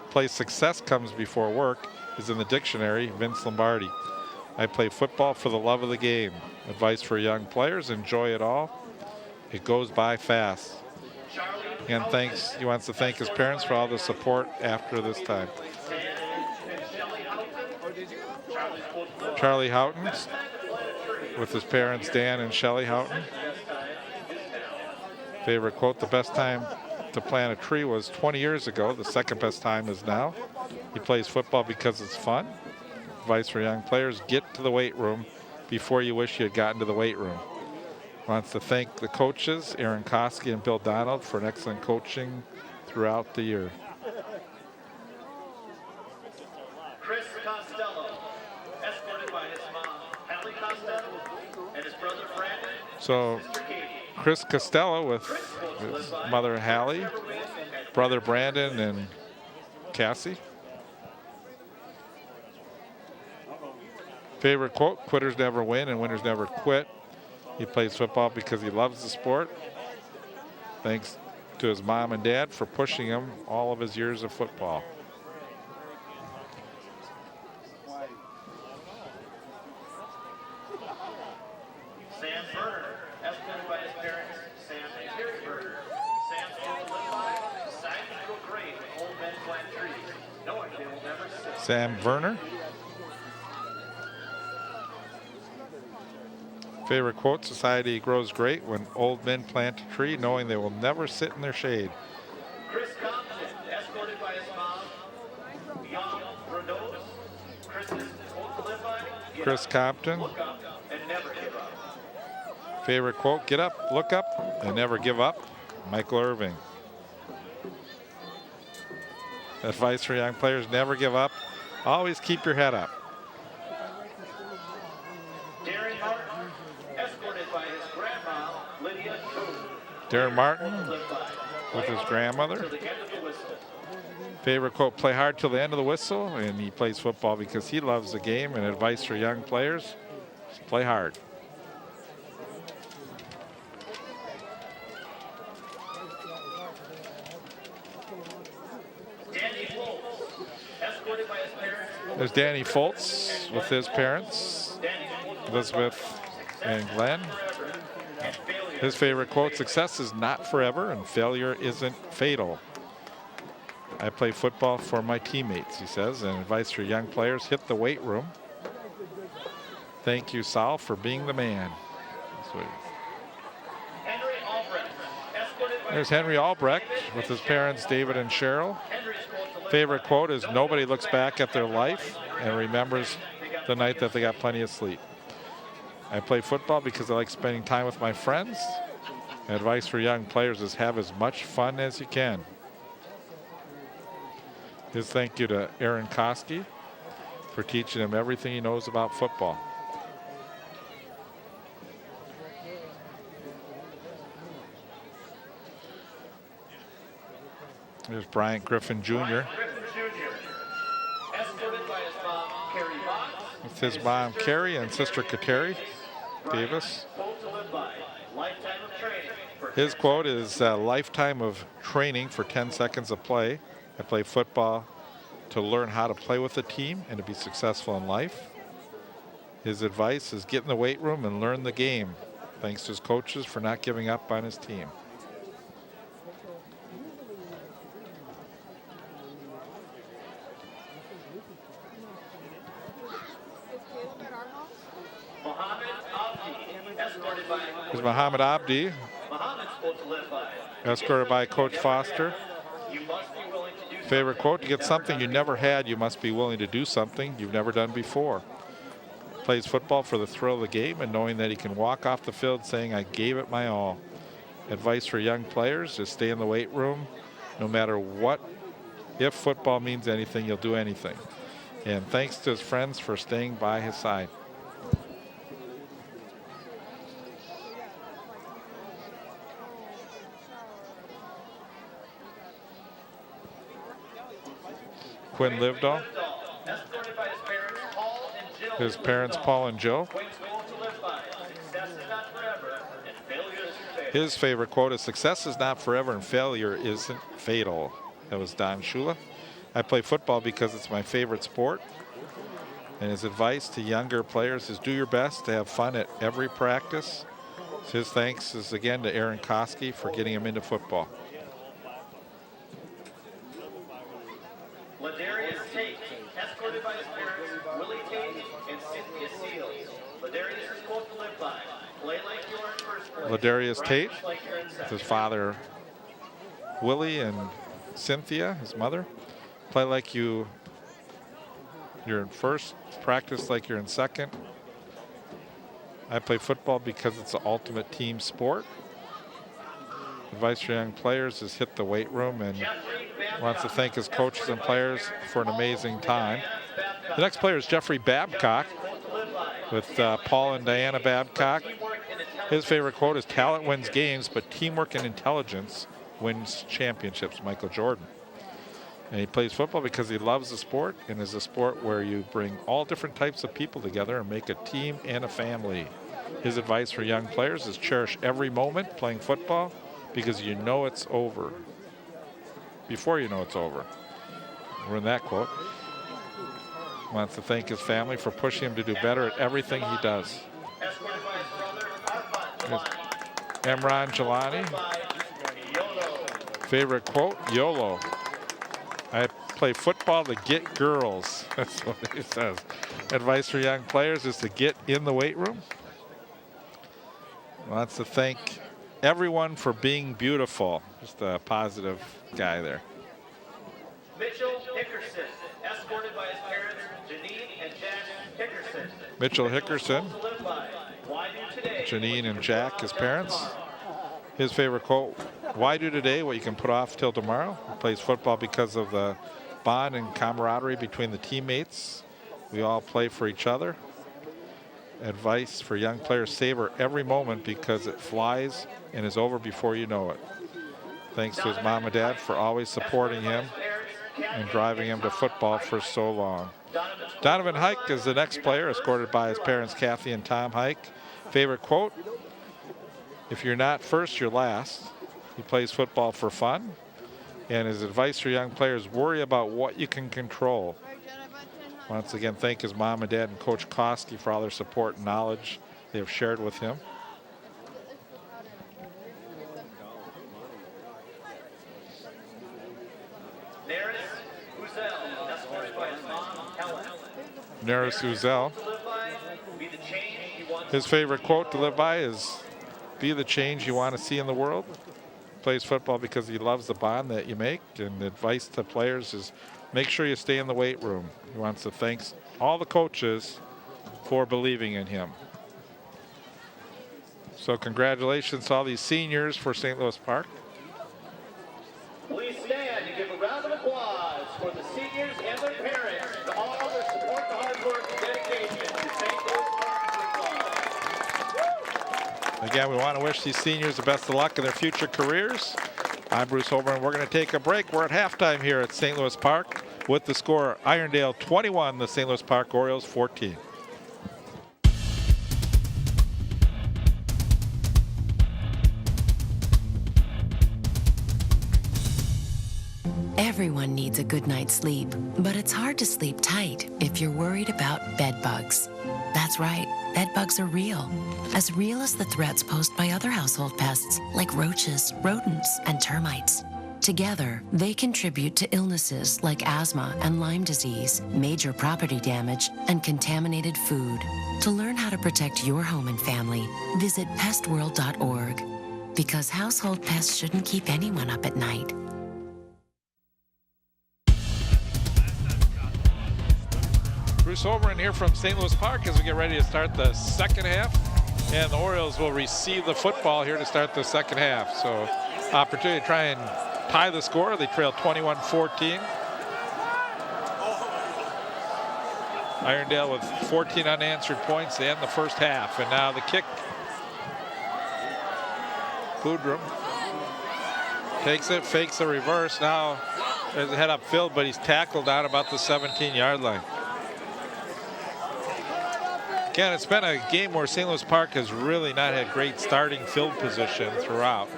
place success comes before work is in the dictionary, Vince Lombardi. I play football for the love of the game. Advice for young players, enjoy it all. It goes by fast. Again, he wants to thank his parents for all the support after this time. Charlie Houghton with his parents Dan and Shelley Houghton. Favorite quote, the best time to plant a tree was 20 years ago. The second best time is now. He plays football because it's fun. Advice for young players, get to the weight room before you wish you had gotten to the weight room. Wants to thank the coaches, Aaron Koski and Bill Donald, for an excellent coaching throughout the year. Chris Costello, escorted by his mom, Hallie Costello, and his brother Brandon. So Chris Costello with his mother Hallie, brother Brandon, and Cassie. Favorite quote, quitters never win and winners never quit. He plays football because he loves the sport. Thanks to his mom and dad for pushing him all of his years of football. Sam Berner, escorted by his parents, Sam and Terry Berner. Sam's quote to live by, society grow great when old men plant trees, knowing they will never sit. Sam Werner. Favorite quote, society grows great when old men plant a tree knowing they will never sit in their shade. Chris Compton, escorted by his mom, young Renault. Chris's quote to live by, get Chris up, Compton. look up, and never give up. Favorite quote, get up, look up, and never give up. Michael Irving. Advice for young players, never give up. Always keep your head up. Darren Martin with his grandmother. Favorite quote, play hard till the end of the whistle. And he plays football because he loves the game. And advice for young players, play hard. There's Danny Foltz with his parents, Elizabeth and Glenn. His favorite quote, success is not forever and failure isn't fatal. I play football for my teammates, he says, and advice for young players, hit the weight room. Thank you, Sal, for being the man. There's Henry Albrecht with his parents, David and Cheryl. Favorite quote is, nobody looks back at their life and remembers the night that they got plenty of sleep. I play football because I like spending time with my friends. Advice for young players is have as much fun as you can. His thank you to Aaron Koski for teaching him everything he knows about football. There's Bryant Griffin Jr. with his mom, Carrie, and sister, Kateri Davis. His quote is, a lifetime of training for 10 seconds of play. I play football to learn how to play with a team and to be successful in life. His advice is get in the weight room and learn the game. Thanks to his coaches for not giving up on his team. There's Muhammad Abdi, escorted by Coach Foster. Favorite quote, to get something you never had, you must be willing to do something you've never done before. Plays football for the thrill of the game and knowing that he can walk off the field saying, I gave it my all. Advice for young players, just stay in the weight room. No matter what, if football means anything, you'll do anything. And thanks to his friends for staying by his side. Quinn Livedall. His parents, Paul and Joe. His favorite quote is, success is not forever and failure isn't fatal. That was Don Shula. I play football because it's my favorite sport. And his advice to younger players is do your best to have fun at every practice. His thanks is again to Aaron Koski for getting him into football. Ladarius Tate, escorted by his parents, Willie Tate and Cynthia Seals. Ladarius is quote to live by. Play like you are in first place. Ladarius Tate, with his father, Willie, and Cynthia, his mother. Play like you're in first, practice like you're in second. I play football because it's the ultimate team sport. Advice for young players is hit the weight room, and wants to thank his coaches and players for an amazing time. The next player is Jeffrey Babcock with Paul and Diana Babcock. His favorite quote is, talent wins games, but teamwork and intelligence wins championships, Michael Jordan. And he plays football because he loves the sport and is a sport where you bring all different types of people together and make a team and a family. His advice for young players is cherish every moment playing football because you know it's over before you know it's over. We're in that quote. Wants to thank his family for pushing him to do better at everything he does. Emron Jelani. Favorite quote, YOLO. I play football to get girls. That's what he says. Advice for young players is to get in the weight room. Wants to thank everyone for being beautiful. Just a positive guy there. Mitchell Hickerson, escorted by his parents, Janine and Jack Hickerson. Mitchell Hickerson, Janine and Jack, his parents. His favorite quote, why do today what you can put off till tomorrow? He plays football because of the bond and camaraderie between the teammates. We all play for each other. advice for young players: savor every moment because it flies and is over before you know it. Thanks to his mom and dad for always supporting him and driving him to football for so long. Donovan Hike is the next player, escorted by his parents Kathy and Tom Hike. Favorite quote: "If you're not first, you're last." He plays football for fun. And his advice for young players: worry about what you can control. Once again, thank his mom and dad and Coach Koski for all their support and knowledge they have shared with him. Neris Uzel. His favorite quote to live by is, "Be the change you want to see in the world." Plays football because he loves the bond that you make, and the advice to players is make sure you stay in the weight room. He wants to thank all the coaches for believing in him. So congratulations to all these seniors for St. Louis Park. Please stand and give a round of applause for the seniors and their parents and all their support, hard work, and dedication to St. Louis Park. Again, we want to wish these seniors the best of luck in their future careers. I'm Bruce Holborn. We're going to take a break. We're at halftime here at St. Louis Park with the score Irondale 21, the St. Louis Park Orioles 14. Everyone needs a good night's sleep, but it's hard to sleep tight if you're worried about bed bugs. That's right, bed bugs are real as the threats posed by other household pests like roaches, rodents, and termites. Together, they contribute to illnesses like asthma and Lyme disease, major property damage, and contaminated food. To learn how to protect your home and family, visit pestworld.org, because household pests shouldn't keep anyone up at night. Bruce Holborn here from St. Louis Park as we get ready to start the second half. And the Orioles will receive the football here to start the second half. So opportunity to try and tie the score. They trail 21-14. Irondale with 14 unanswered points to end the first half. And now the kick. Boudreaux takes it, fakes the reverse. Now there's a head upfield, but he's tackled down about the 17-yard line. Again, it's been a game where St. Louis Park has really not had great starting field position throughout.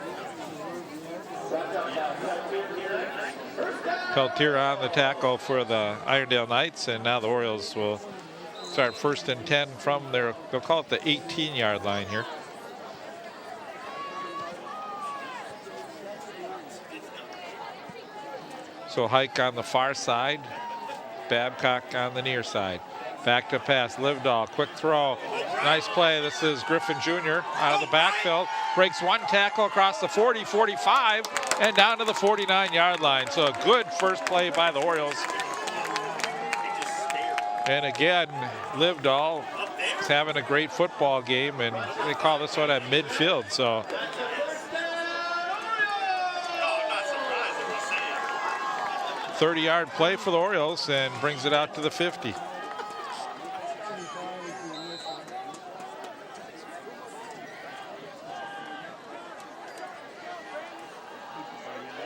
Peltier on the tackle for the Irondale Knights, and now the Orioles will start 1st and 10 from their, they'll call it the 18-yard line here. So Hike on the far side, Babcock on the near side. Back to pass, Livedall, quick throw, nice play. This is Griffin Jr. out of the backfield, breaks one tackle across the 40, 45, and down to the 49-yard line. So a good first play by the Orioles. And again, Livedall is having a great football game, and they call this one at midfield. So 30-yard play for the Orioles and brings it out to the 50.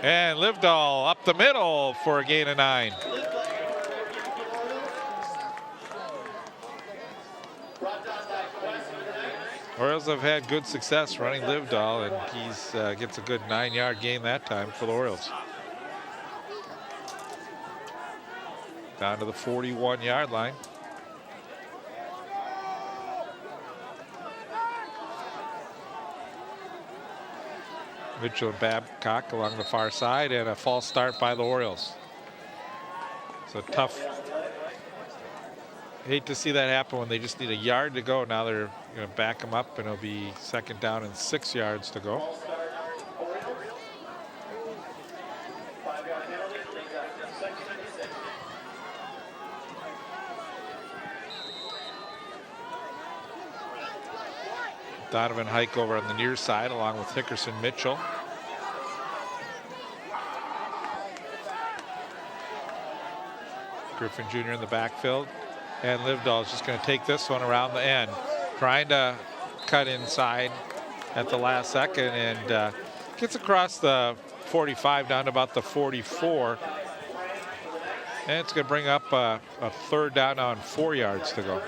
And Livedall up the middle for a gain of 9. Orioles have had good success running Livedall, and he's gets a good 9-yard gain that time for the Orioles. Down to the 41-yard line. Mitchell and Babcock along the far side, and a false start by the Orioles. So tough. Hate to see that happen when they just need a yard to go. Now they're going to back them up, and it'll be 2nd down and 6 yards to go. Donovan Hike over on the near side along with Hickerson Mitchell. Griffin Jr. in the backfield. And Livedall is just going to take this one around the end. trying to cut inside at the last second and gets across the 45 down to about the 44. And it's going to bring up a third down on 4 yards to go.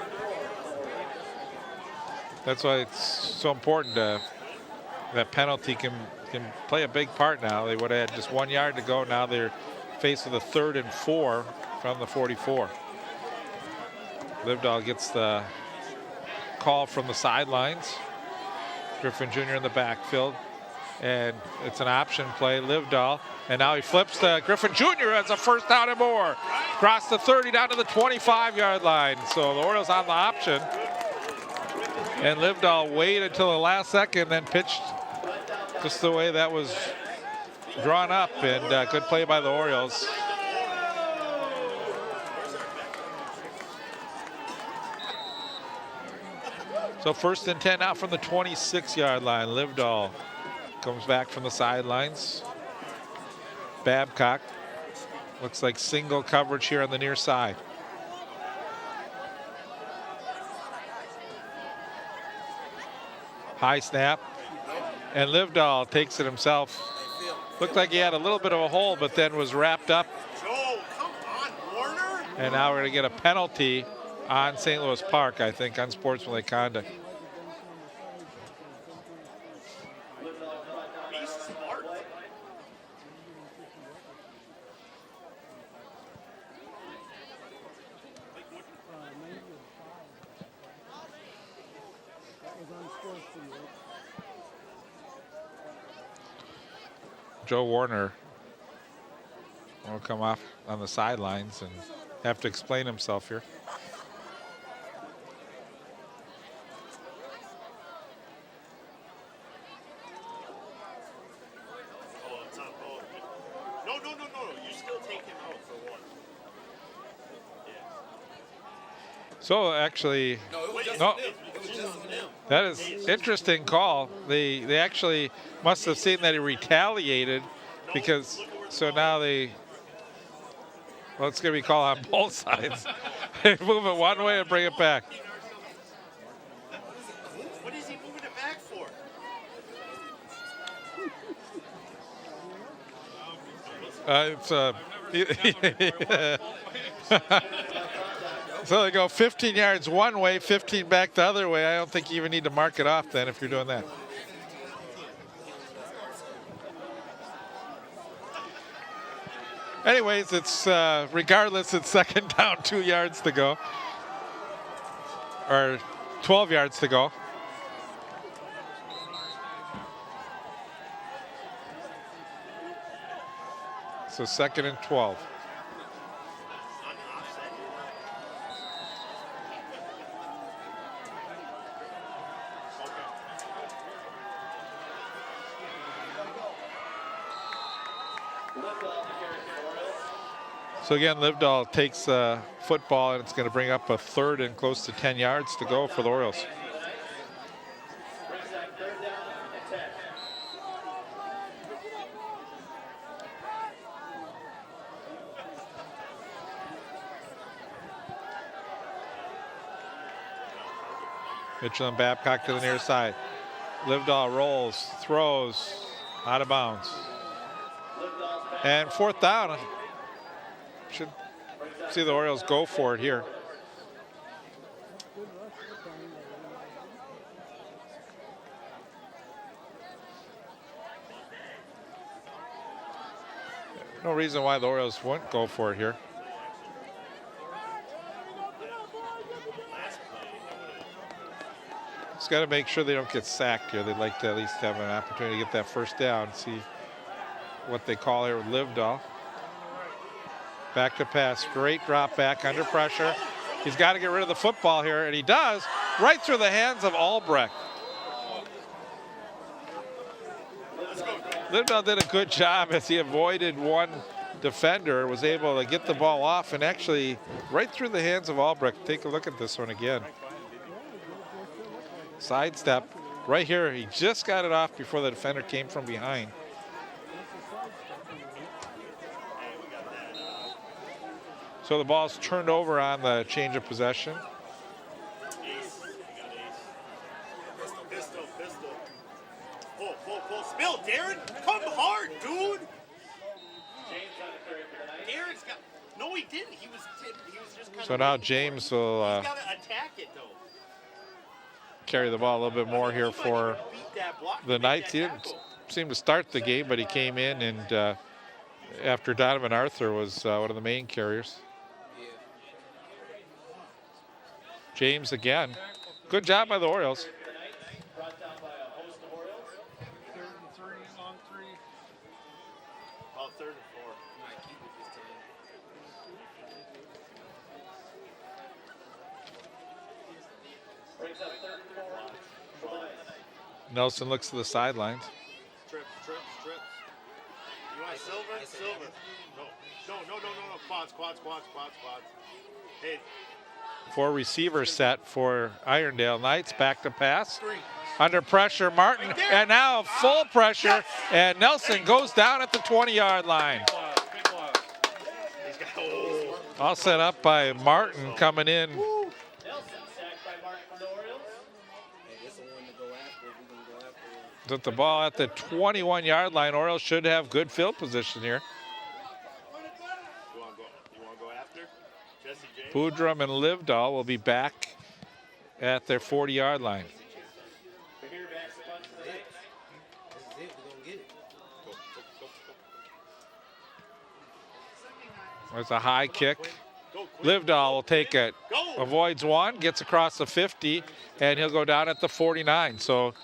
That's why it's so important that penalty can play a big part now. They would have had just 1 yard to go. Now they're faced with a 3rd and 4 from the 44. Livedall gets the call from the sidelines. Griffin Jr. in the backfield. And it's an option play, Livedall. And now he flips to Griffin Jr. as a first down and more. Across the 30 down to the 25-yard line. So the Orioles on the option. And Livedall waited until the last second, then pitched just the way that was drawn up. And good play by the Orioles. So 1st and 10 now from the 26-yard line. Livedall comes back from the sidelines. Babcock looks like single coverage here on the near side. High snap, and Livedall takes it himself. Looked like he had a little bit of a hole, but then was wrapped up. And now we're going to get a penalty on St. Louis Park, I think, unsportsmanlike conduct. Joe Warner will come off on the sidelines and have to explain himself here. No. You still take him out for one. So actually, no, that is interesting call. They actually must have seen that he retaliated, because so now well, it's going to be called on both sides. They move it one way and bring it back. What is he moving it back for? So they go 15 yards one way, 15 back the other way. I don't think you even need to mark it off then if you're doing that. Anyways, it's regardless, it's 2nd down, 2 yards to go. Or 12 yards to go. So 2nd and 12. So again, Livedall takes football, and it's going to bring up a 3rd and close to 10 yards to go for the Orioles. Mitchell and Babcock to the near side. Livedall rolls, throws, out of bounds. And 4th down. Should see the Orioles go for it here. No reason why the Orioles wouldn't go for it here. Just got to make sure they don't get sacked here. They'd like to at least have an opportunity to get that 1st down. See what they call here with Livedall. Back to pass, straight drop back under pressure. He's got to get rid of the football here, and he does, right through the hands of Albrecht. Livedall did a good job as he avoided one defender, was able to get the ball off, and actually right through the hands of Albrecht. Take a look at this one again. Sidestep, right here, he just got it off before the defender came from behind. So the ball's turned over on the change of possession. Bill, Darren, come hard, dude. James on the carry for the Knights. Darren's got. No, he didn't. He was just kind of. So now James will He's got to attack it though. carry the ball a little bit more here for Beat that block, the beat Knights. that He didn't tackle. seem to start the game, but he came in and after Donovan Arthur was one of the main carriers. James again. Good job by the Orioles. Brought down by a host of Orioles. Third and 3, long 3. Oh, 3rd and 4. Brings up 3rd and 4. Twice. Nelson looks to the sidelines. Trips. You want silver? No. Quads. Hey, 4 receivers set for Irondale Knights. Back to pass. Under pressure, Martin. And now full pressure. And Nelson goes down at the 20-yard line. he's got. Oh. All set up by Martin coming in. Nelson sacked by Martin for the Orioles. This is the one to go after. We're going to go after. With the ball at the 21-yard line. Orioles should have good field position here. You want to go after? Jesse James. Boudreaux and Livedall will be back at their 40-yard line. Here backs the punt for the Knights. This is it. We're going to get it. Go. There's a high kick. Go quick. Livedall will take it. Go. Avoids one, gets across the 50, and he'll go down at the 49. So,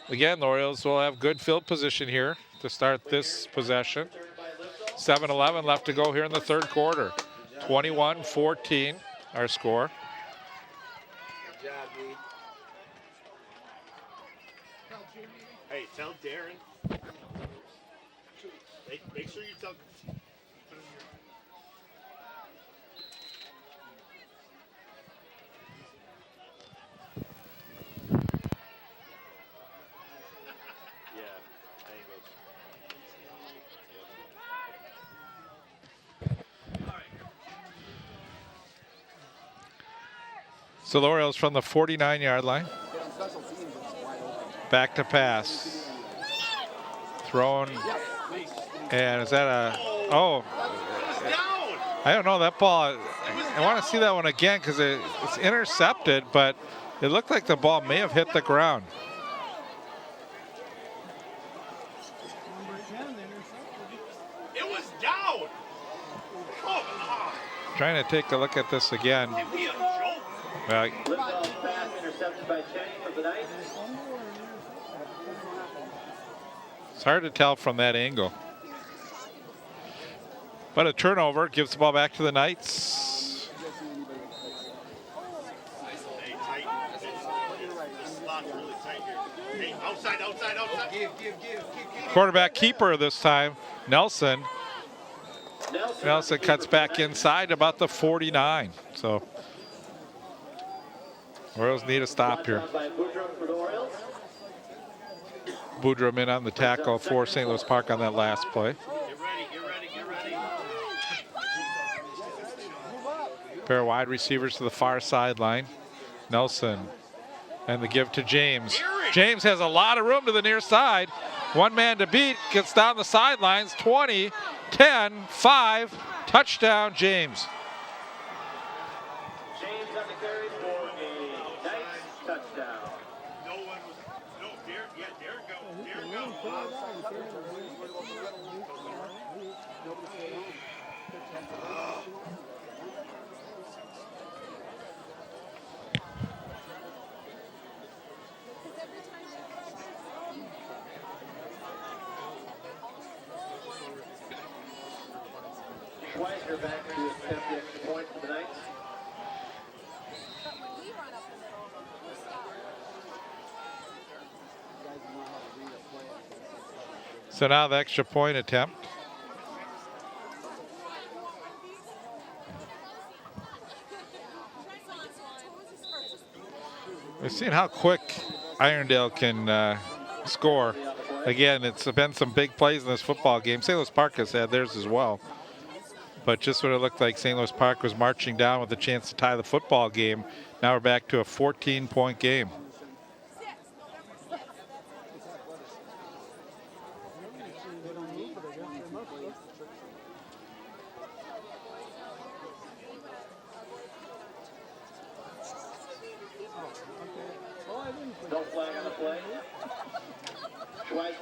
again, the Orioles will have good field position here to start this possession. 7:11 left to go here in the third quarter. 21-14, our score. Good job, D. Hey, tell Darren. Make sure you tell. Yeah, angles. So the Orioles from the 49-yard line. Back to pass. Thrown. And is that a, oh. I don't know, that ball, I want to see that one again because it's intercepted, but it looked like the ball may have hit the ground. It was down. Come on. Trying to take a look at this again. Give me a joke. Well, Livedall's pass intercepted by Cheney for the Knights. it's hard to tell from that angle. But a turnover gives the ball back to the Knights. Hey, tight. This slot's really tight here. Hey, outside. Give. Quarterback keeper this time, Nelson. Nelson cuts back inside about the 49. So Orioles need a stop here. By Boudreaux for the Orioles. Boudreaux in on the tackle for St. Louis Park on that last play. Get ready. Pair of wide receivers to the far sideline. Nelson and the give to James. James has a lot of room to the near side. One man to beat, gets down the sidelines. 20, 10, 5, touchdown James. James on the carry for a Knights touchdown. Darren go. Schweizer back to attempt the extra point for the Knights. So now the extra point attempt. We've seen how quick Irondale can score. Again, it's been some big plays in this football game. St. Louis Park has had theirs as well. But just what it looked like, St. Louis Park was marching down with a chance to tie the football game. Now we're back to a 14-point game.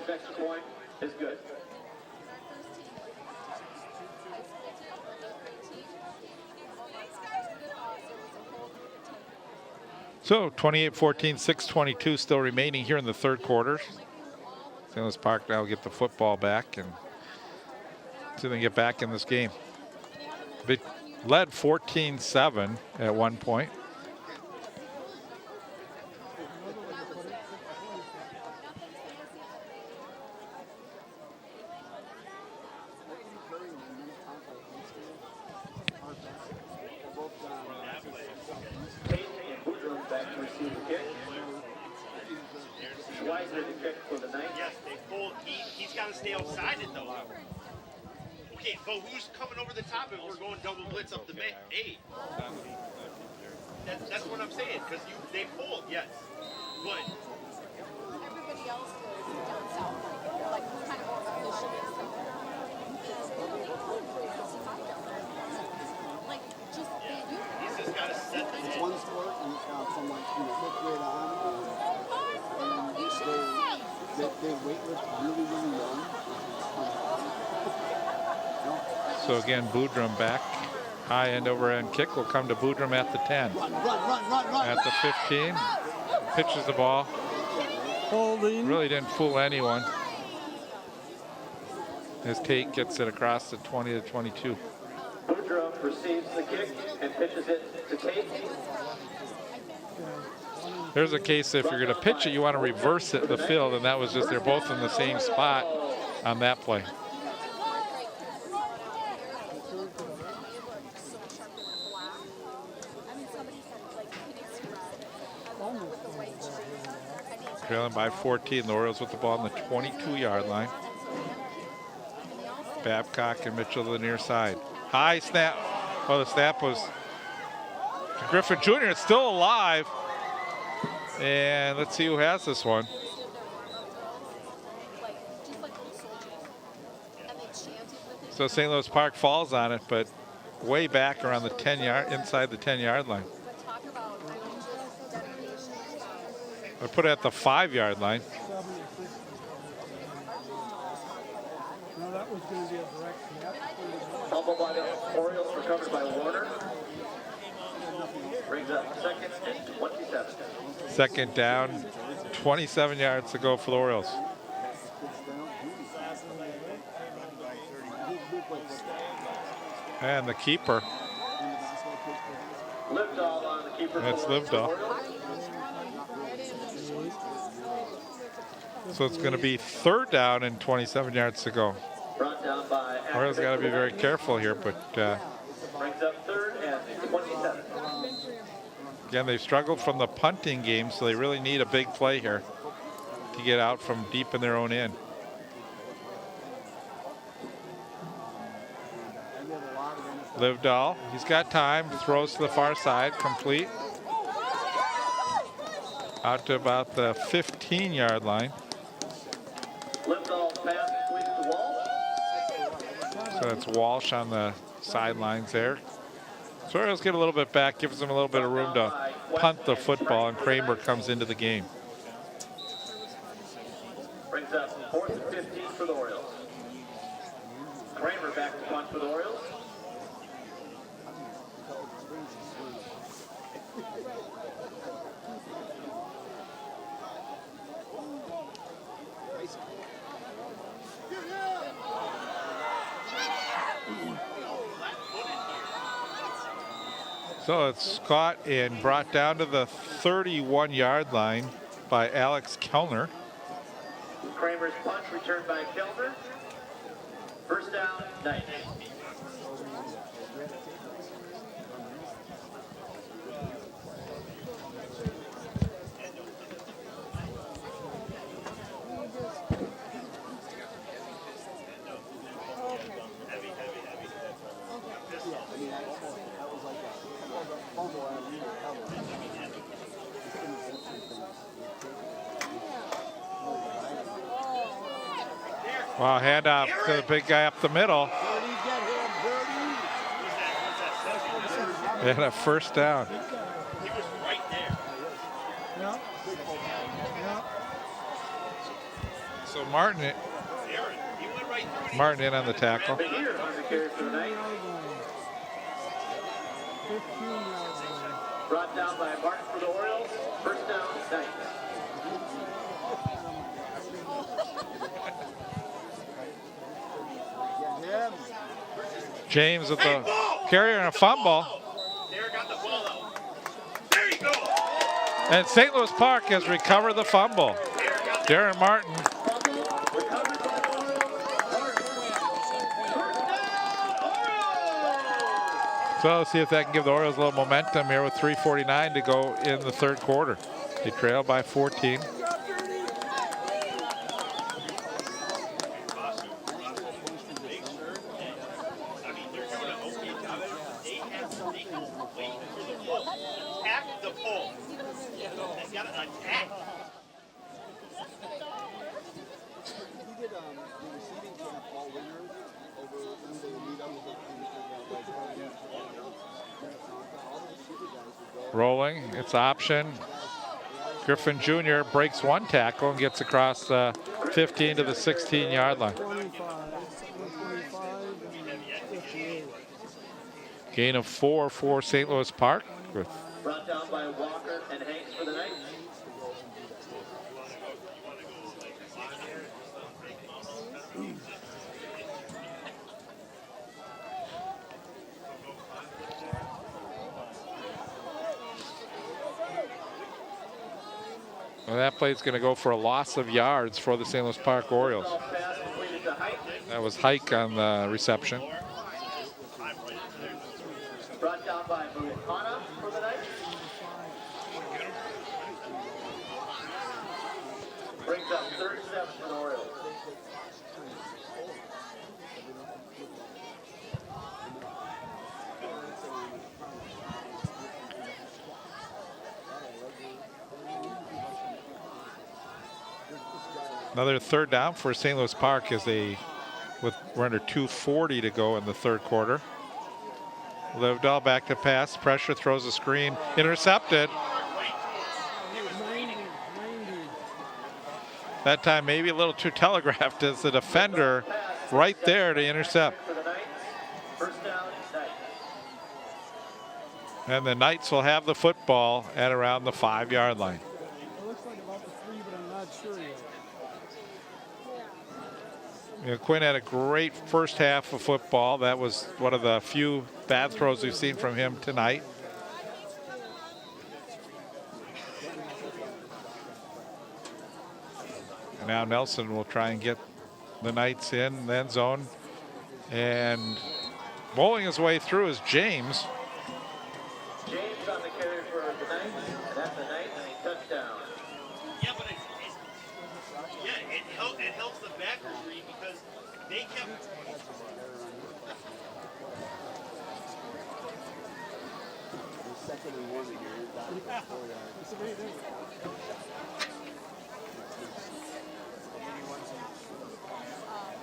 next point is good. So 28-14, 6:22 still remaining here in the third quarter. St. Louis Park now get the football back and see if they can get back in this game. They led 14-7 at one point. Yes, they pulled. He's got to stay outside it though. Okay, but who's coming over the top if we're going double blitz up the eight? That's what I'm saying. Because they pulled, yes, but everybody else goes down south, like kind of more efficient and stuff. Like just he's just got to set the It's one sport and from like fifth grade on, and they weightlift really, really young. So again, Boudreaux back. High end over end kick will come to Boudreaux at the 10. Run. At the 15. Pitches the ball. Holding. Really didn't fool anyone. As Tate gets it across the 20 to 22. Boudreaux receives the kick and pitches it to Tate. There's a case if you're going to pitch it, you want to reverse it in the field, and that was just they're both in the same spot on that play. Trailing by 14, the Orioles with the ball on the 22-yard line. Babcock and Mitchell to the near side. High snap. Well, the snap was Griffin Jr. It's still alive. And let's see who has this one. So St. Louis Park falls on it, but way back around the 10-yard, inside the 10-yard line. I put it at the 5-yard line. No, that was going to be a direct snap. Fumble by the Orioles, recovered by Warner. Brings up second and 27. Second down, 27 yards to go for the Orioles. And the keeper. Livedall on the keeper. That's Livedall. So it's going to be third down and 27 yards to go. Brought down by Orioles got to be very careful here, but brings up third and 27. again, they've struggled from the punting game, so they really need a big play here to get out from deep in their own end. Livedall, he's got time, throws to the far side, complete. Out to about the 15-yard line. Livedall pass completed to Walsh. So that's Walsh on the sidelines there. So Orioles get a little bit back, gives them a little bit of room to punt the football, and Kramer comes into the game. Brings up fourth and 15 for the Orioles. Kramer back to punt for the Orioles. So it's caught and brought down to the 31-yard line by Alex Kellner. Kramer's punch returned by Kellner. First down, Knight. Wow, handoff to the big guy up the middle. And a first down. he was right there. Yeah. Yeah. So Martin in on the tackle. Here on the carry for the night. 15 yards. Brought down by Martin for the Orioles. First down, Knights. James with the carrier and a fumble. There got the ball out. There you go. And St. Louis Park has recovered the fumble. Darren Martin. So let's see if that can give the Orioles a little momentum here with 3:49 to go in the third quarter. They trail by 14. Attack the pole. They got to attack. He did the receiving camp all winter over when they would meet up with all the receiver guys would go. Rolling, it's option. Griffin Jr. breaks one tackle and gets across the 15 to the 16-yard line. 125, 58. Gain of 4 for St. Louis Park. Brought down by Walker and Hanks for the night. Well, that play is going to go for a loss of yards for the St. Louis Park Orioles. Pass completed to Height. That was Hike on the reception. Brought down by Buhana for the night. Brings up 37 for the Orioles. Another third down for St. Louis Park as we're under 2:40 to go in the third quarter. Livedall back to pass, pressure, throws a screen, intercepted. That time maybe a little too telegraphed as the defender right there to intercept. For the night. First down, Knights. And the Knights will have the football at around the 5-yard line. It looks like about the 3, but I'm not sure yet. You know, Quinn had a great first half of football. That was one of the few bad throws we've seen from him tonight. And now Nelson will try and get the Knights in the end zone. And bowling his way through is James. James on the carry for the Knights. And that's a Knight and a touchdown. Yeah, but it helps the backers read because they kept. Second and 1 here. 4 yards.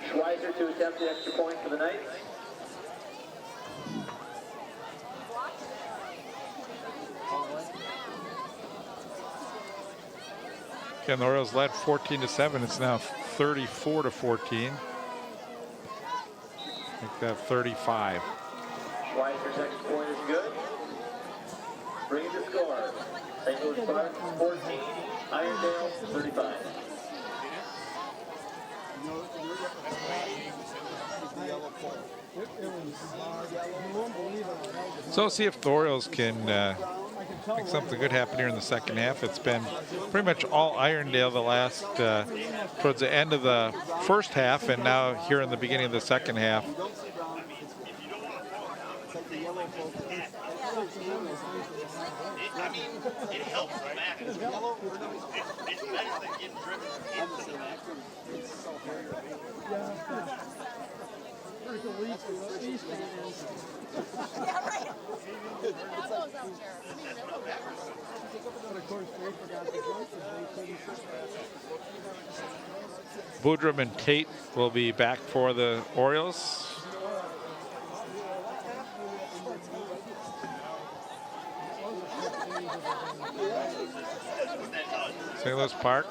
Schweizer to attempt the extra point for the Knights. Again, the Orioles led 14-7. It's now 34-14. Make that 35. Schweizer's extra point is good. Bringing the score. St. Louis Park 14, Irondale 35. So see if the Orioles can make something good happen here in the second half. It's been pretty much all Irondale the last, towards the end of the first half, and now here in the beginning of the second half. I mean, it helps the backers. It's better than getting driven into the backers. Yeah, right. All those out there. But of course, they forgot the jump. Boudreaux and Tate will be back for the Orioles. St. Louis Park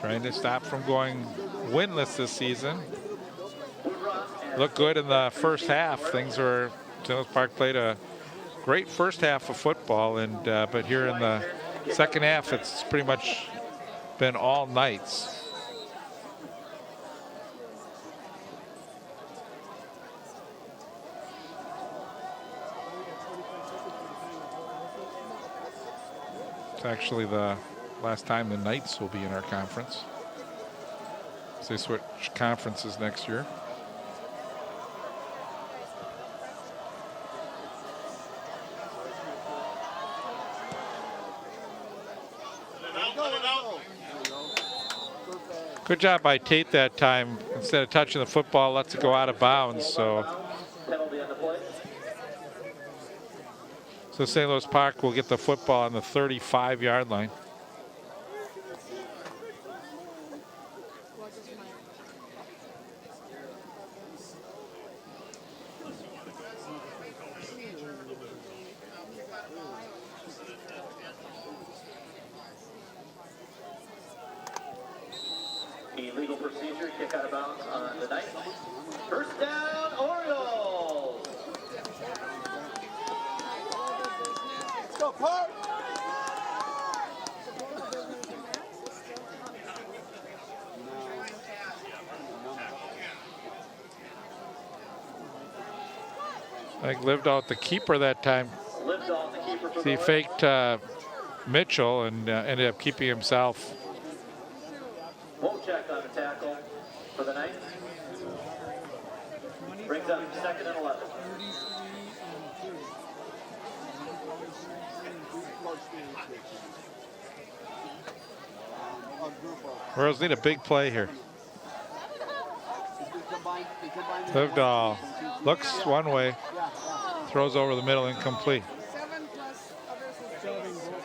trying to stop from going winless this season. Looked good in the first half. Things were, St. Louis Park played a great first half of football, and but here in the second half, it's pretty much been all Knights. It's actually the last time the Knights will be in our conference. They switch conferences next year. Good job by Tate that time. Instead of touching the football, lets it go out of bounds. So St. Louis Park will get the football on the 35-yard line. Illegal procedure, kick out of bounds on the Knights. First down, Orioles. Let's go, Park! I think lived out the keeper that time. Livedall, the keeper for He the faked Mitchell and ended up keeping himself. Wojcik on the tackle for the Knights. Brings up 2nd and 11. Royals need a big play here. Livedall looks one way, throws over the middle, incomplete.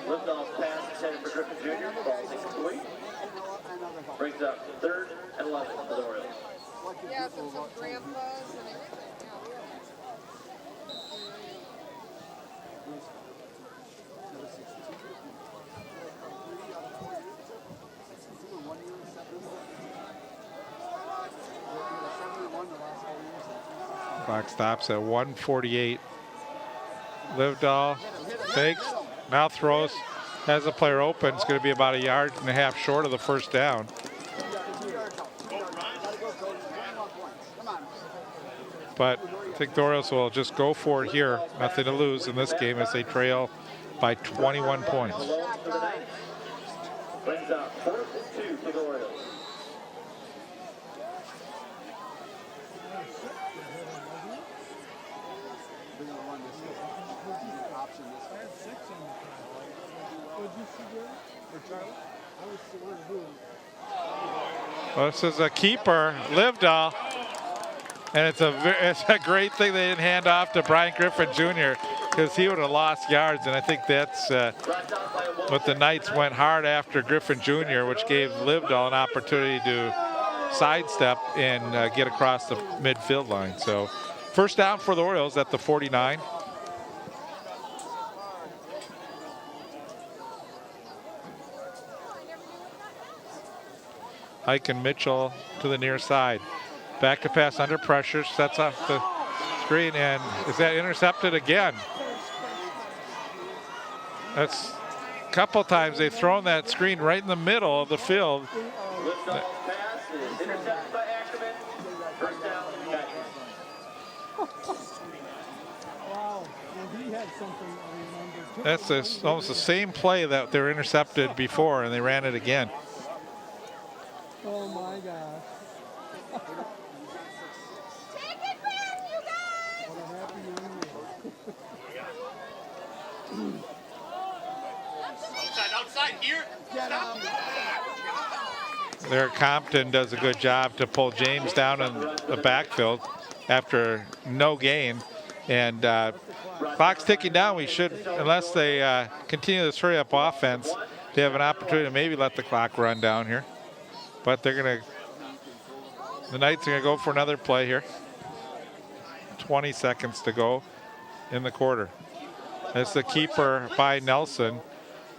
Livedall's pass is headed for Griffin Jr. Ball's incomplete. Brings up 3rd and 11 for the Orioles. Yeah, some grandpas and everything. Clock stops at 1:48. Livedall fakes, now throws, has a player open. It's going to be about 1.5 yards short of the first down. But I think the Orioles will just go for it here. Nothing to lose in this game as they trail by 21 points. Brings up 4th and 2 for the Orioles. Well, this is a keeper, Livedall, and it's a great thing they didn't hand off to Brian Griffin Jr. because he would have lost yards, and I think that's what the Knights went hard after Griffin Jr., which gave Livedall an opportunity to sidestep and get across the midfield line. So first down for the Orioles at the 49. Ike and Mitchell to the near side. Back to pass under pressure, sets off the screen, and is that intercepted again? That's a couple times they've thrown that screen right in the middle of the field. Livedall's pass is intercepted by Ackerman. First down, Knights. Wow, well, he had something I remember too. That's almost the same play that they were intercepted before, and they ran it again. Oh my gosh. Take it back, you guys! What a happy young man. Outside, here. Stop. There, Compton does a good job to pull James down in the backfield after no gain. And clock's ticking down. We should, unless they continue this hurry-up offense, they have an opportunity to maybe let the clock run down here. But they're going to, the Knights are going to go for another play here. 20 seconds to go in the quarter. As the keeper by Nelson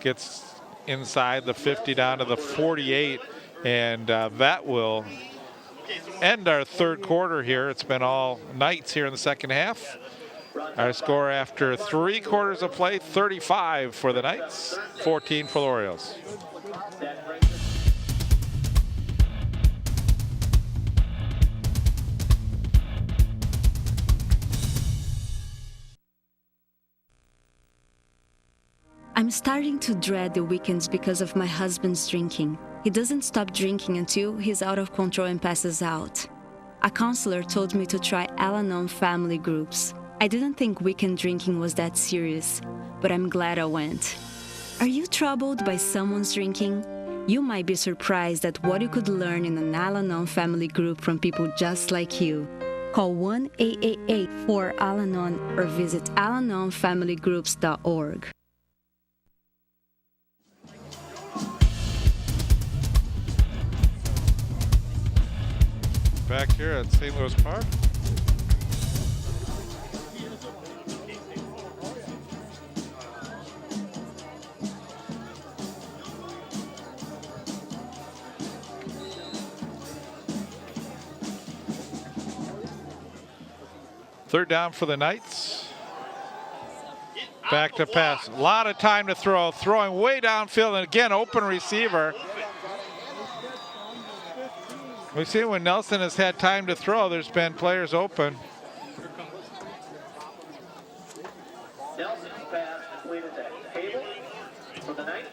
gets inside the 50 down to the 48, And that will end our third quarter here. It's been all Knights here in the second half. Our score after 3 quarters of play, 35 for the Knights, 14 for the Orioles. I'm starting to dread the weekends because of my husband's drinking. He doesn't stop drinking until he's out of control and passes out. A counselor told me to try Al-Anon family groups. I didn't think weekend drinking was that serious, but I'm glad I went. Are you troubled by someone's drinking? You might be surprised at what you could learn in an Al-Anon family group from people just like you. Call 1-888-4-AL-ANON or visit alanonfamilygroups.org. Back here at St. Louis Park. Third down for the Knights. Back to pass. A lot of time to throw. Throwing way downfield, and again, open receiver. We've seen when Nelson has had time to throw, there's been players open. Nelson's pass completed to Cable for the Knights.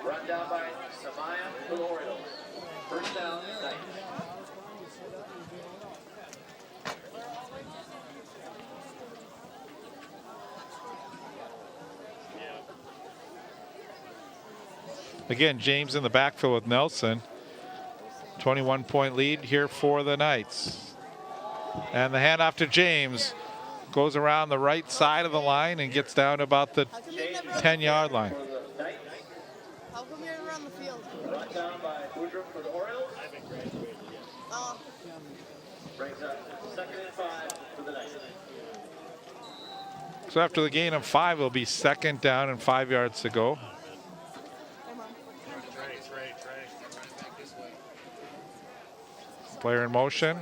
Run down by Samaya for the Orioles. First down, Knights. Again, James in the backfield with Nelson. 21-point lead here for the Knights. And the handoff to James goes around the right side of the line and gets down to about the 10-yard line. How come you're around the field? Run down by Woodruff for the Orioles. Brings up 2nd and 5 for the Knights. So after the gain of 5, it'll be 2nd down and 5 yards to go. Player in motion.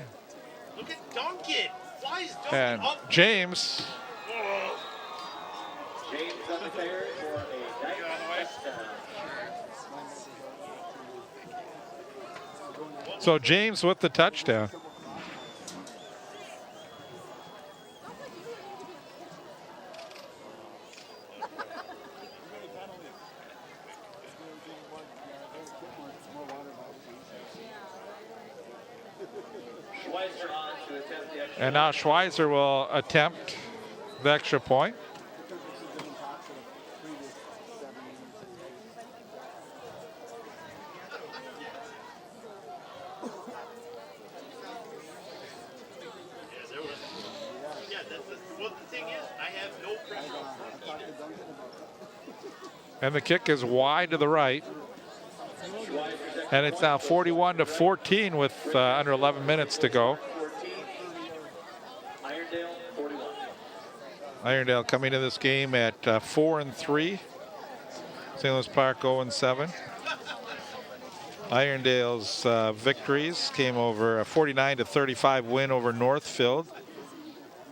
Look at Duncan. Why is Duncan And up? James. James on the fair for a Knights touchdown. So James with the touchdown. Schweitzer on to attempt the extra. And now Schweizer will attempt the extra point. Well, the thing is, I have no pressure on front either. And the kick is wide to the right. And it's now 41-14 with under 11 minutes to go. 14. Irondale 41. Irondale coming into this game at 4-3. St. Louis Park 0-7. Irondale's victories came over a 49-35 win over Northfield,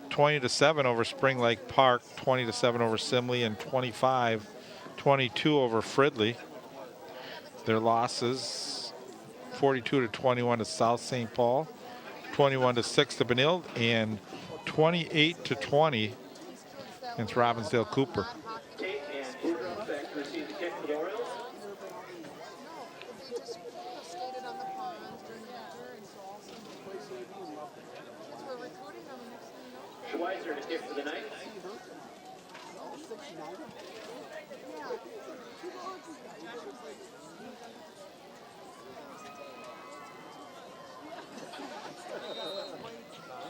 20-7 over Spring Lake Park, 20-7 over Simley, and 25-22 over Fridley. Their losses, 42-21 to South St. Paul, 21-6 to Benilde, and 28-20 against Robbinsdale Cooper. Tate and Woodruff back to receive the kick for the Orioles. They just skated on the pond during winter, and so also we're recruiting them next thing you know. Schweitzer to kick for the Knights.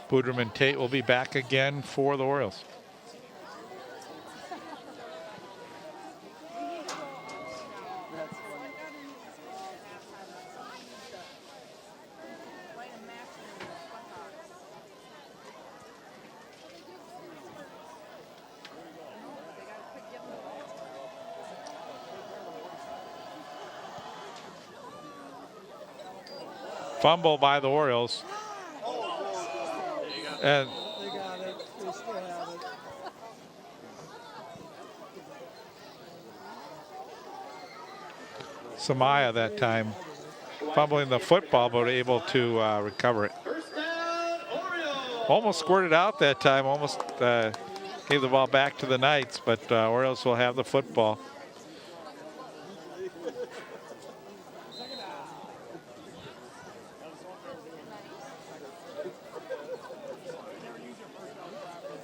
Boodram and Tate will be back again for the Orioles. Fumble by the Orioles. And They got it. They still have it. Samaya that time fumbling the football, but able to recover it. Almost squirted out that time, almost gave the ball back to the Knights, but Orioles will have the football.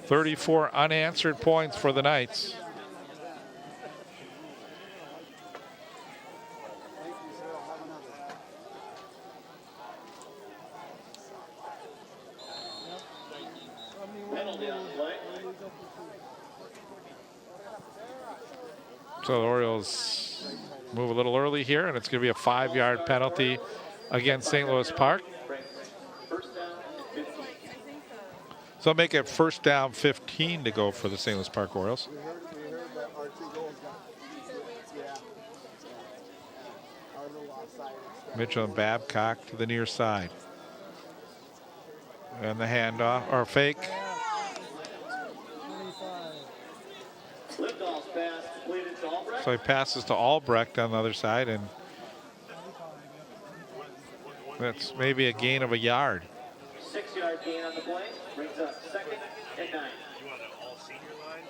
"34 unanswered points for the Knights." So the Orioles move a little early here, and it's going to be a 5-yard penalty against St. Louis Park. So make it first down 15 to go for the St. Louis Park Orioles. We heard that our 2 goals got. Yeah. Our little offside. Mitchell and Babcock to the near side. And the handoff, or fake. So he passes to Albrecht on the other side, and that's maybe a gain of a yard. 6-yard gain on the play, brings up 2nd and 9. You want an all-senior line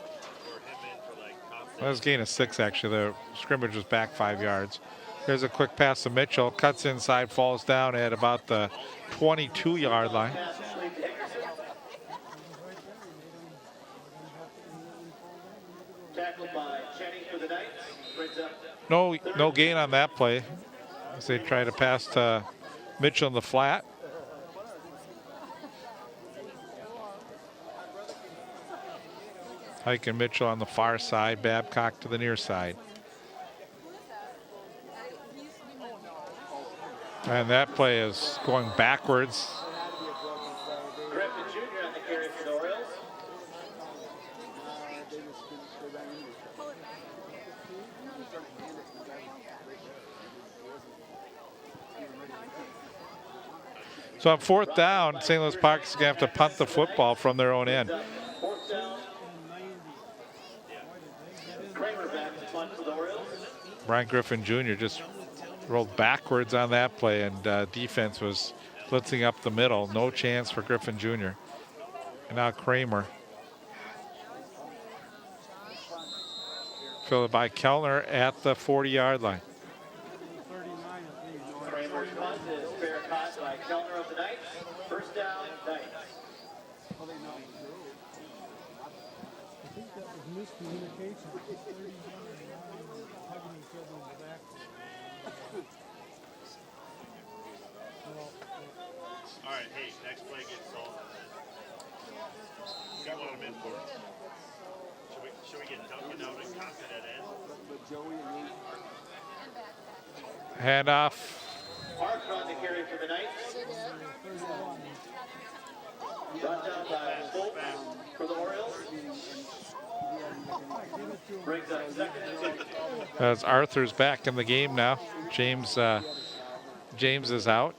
or him in for like confidence? That was a gain of 6, actually. The scrimmage was back 5 yards. There's a quick pass to Mitchell, cuts inside, falls down at about the 22-yard line. Tackled by Cheney for the Knights, brings up No gain on that play as they try to pass to Mitchell in the flat. Hike and Mitchell on the far side, Babcock to the near side. And that play is going backwards. Griffin Jr. on the carry for the Orioles. So on 4th down, St. Louis Park is going to have to punt the football from their own end. 4th down. Kramer back to punt for the Orioles. Brian Griffin Jr. just rolled backwards on that play, and defense was blitzing up the middle. No chance for Griffin Jr. And now Kramer. Filled by Kellner at the 40-yard line. Kramer's punt is fair caught by Kellner of the Knights. First down, Knights. I think that was miscommunication. Hugging each other in the back. All right, hey, next play gets solved. What do you want him in for? Should we get Duncan out and Compton at end? Handoff. Park on the carry for the Knights. Brought down by Bolt for the Orioles. Brings up 2nd and 2. As Arthur's back in the game now. James is out.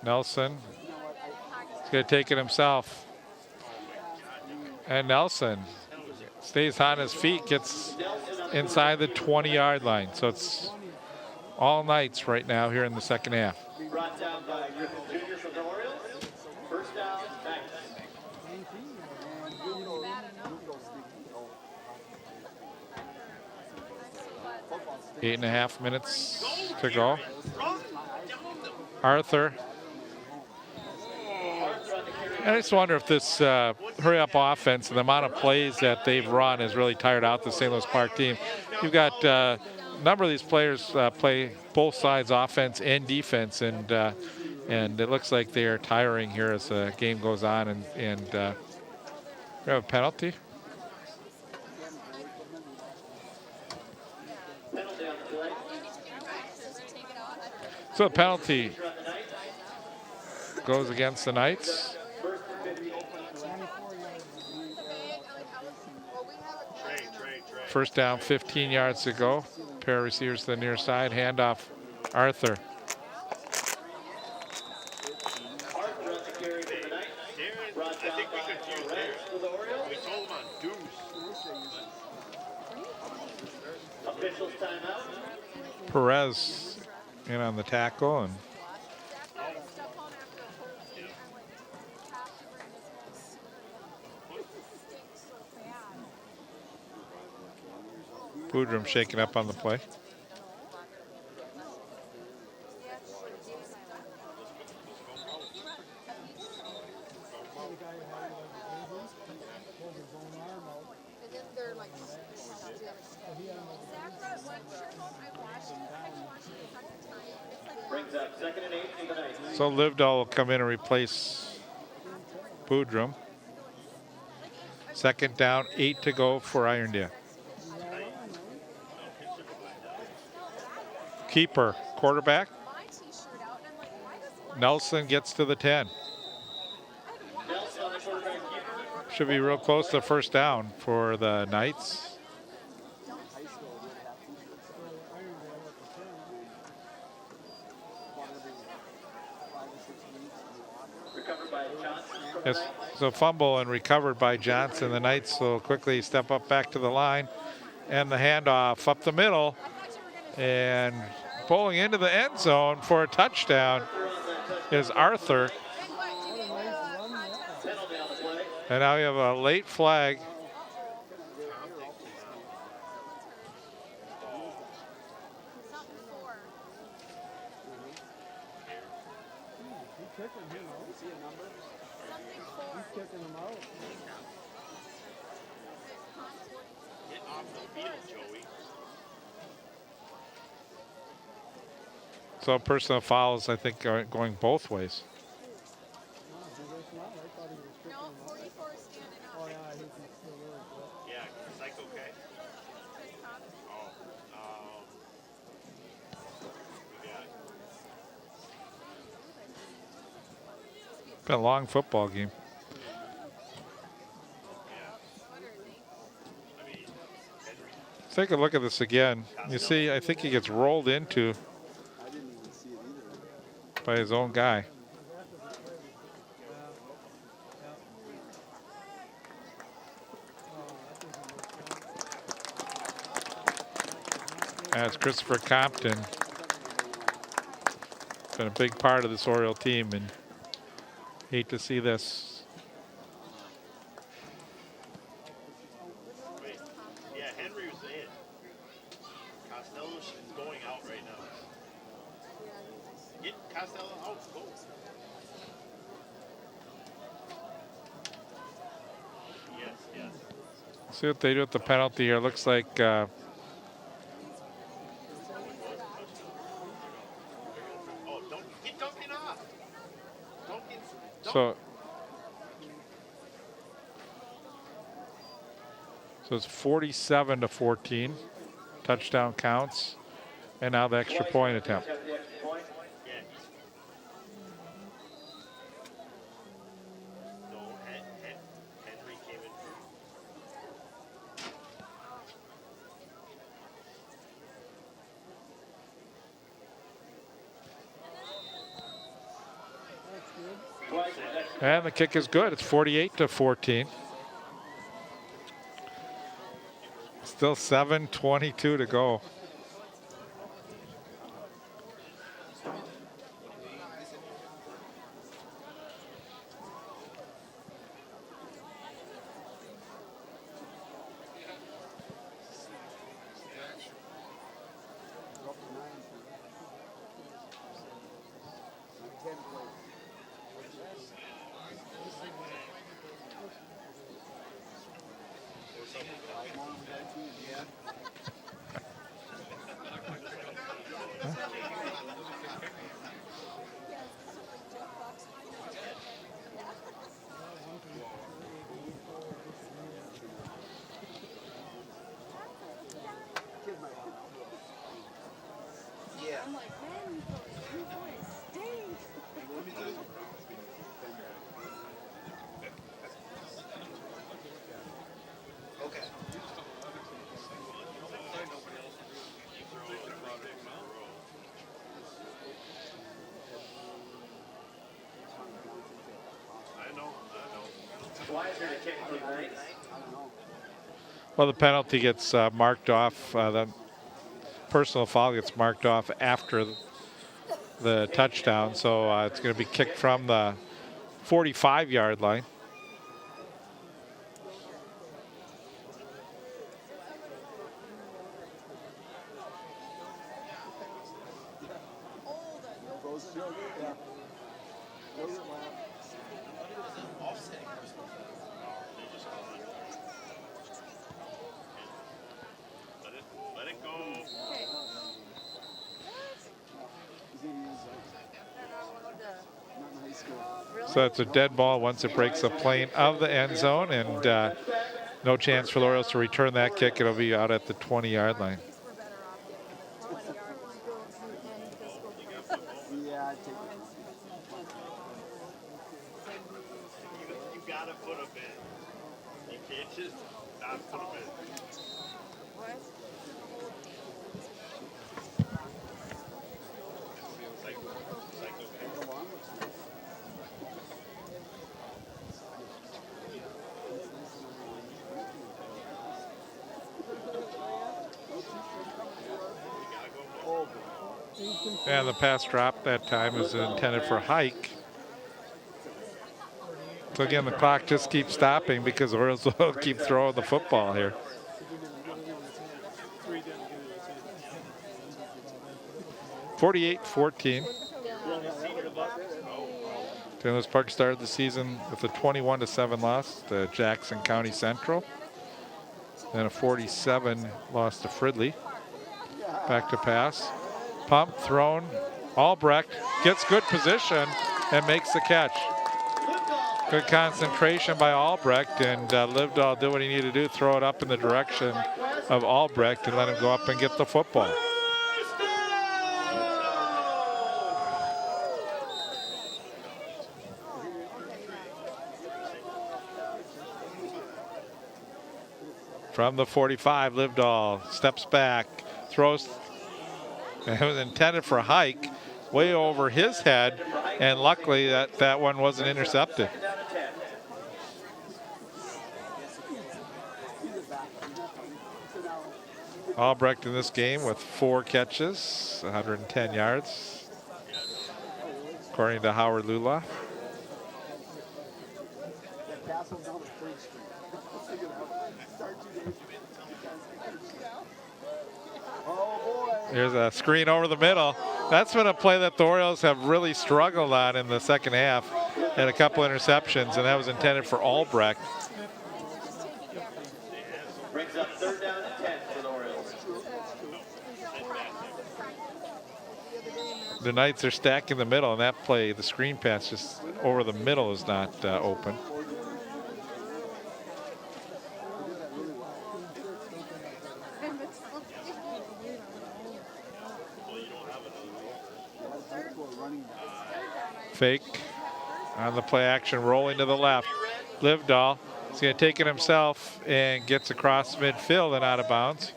Nelson is going to take it himself. And Nelson stays on his feet, gets inside the 20-yard line. So it's all Knights right now here in the second half. Brought down by Griffin Jr. from the Orioles. First down, Knights. 8.5 minutes to go. Arthur. I just wonder if this hurry-up offense and the amount of plays that they've run has really tired out the St. Louis Park team. You've got a number of these players play both sides, offense and defense, and it looks like they are tiring here as the game goes on. And we have a penalty. So the penalty goes against the Knights. First down, 15 yards to go. Pair of receivers to the near side. Handoff, Arthur. officials timeout. Perez in on the tackle, and Boudreaux shaking up on the play. Brings up 2nd and 8 for the Knights. So Livedall will come in and replace Boudreaux. 2nd down, 8 to go for Irondale. Keeper, quarterback. Nelson gets to the 10. Nelson on the quarterback keeper. Should be real close to first down for the Knights. Recovered by Johnson. Yes, so fumble and recovered by Johnson. The Knights will quickly step up back to the line, and the handoff up the middle, and pulling into the end zone for a touchdown is Arthur. And now we have a late flag. So personal fouls, I think, are going both ways. Yeah, is Psych okay? Been a long football game. Take a look at this again. You see, I think he gets rolled into by his own guy. That's Christopher Compton. Been a big part of this Oriole team, and hate to see this. Yeah, Henry was in. Costello's going out right now. Get Costello out. Go. Yes, yes. See what they do with the penalty here. Looks like Oh, don't get Duncan off. so it's 47-14. Touchdown counts, and now the extra point attempt. Henry came in. And the kick is good. It's 48-14. Still 7:22 to go. Well, the penalty gets marked off. The personal foul gets marked off after the touchdown. So it's going to be kicked from the 45-yard line. Let it go. So it's a dead ball once it breaks the plane of the end zone, and no chance for the Orioles to return that kick. It'll be out at the 20-yard line. Yeah, I take it. You gotta put them in. You can't just not put them in. And the pass drop that time is intended for Hike. So again, the clock just keeps stopping because the Orioles will keep throwing the football here. 48-14. St. Louis Park started the season with a 21-7 loss to Jackson County Central. Then a 47 loss to Fridley. Back to pass. Pump, thrown. Albrecht gets good position and makes the catch. Good concentration by Albrecht, and Livedall did what he needed to do, throw it up in the direction of Albrecht and let him go up and get the football. From the 45, Livedall steps back, throws. It was intended for Hike, way over his head, and luckily that one wasn't intercepted. Albrecht in this game with 4 catches, 110 yards, according to Howard Lula. Here's a screen over the middle. That's been a play that the Orioles have really struggled on in the second half. Had a couple interceptions, and that was intended for Albrecht. Brings up 3rd down and 10 for the Orioles. The Knights are stacking the middle, and that play, the screen pass just over the middle, is not open. Fake on the play action, rolling to the left. Livedall is going to take it himself and gets across midfield and out of bounds.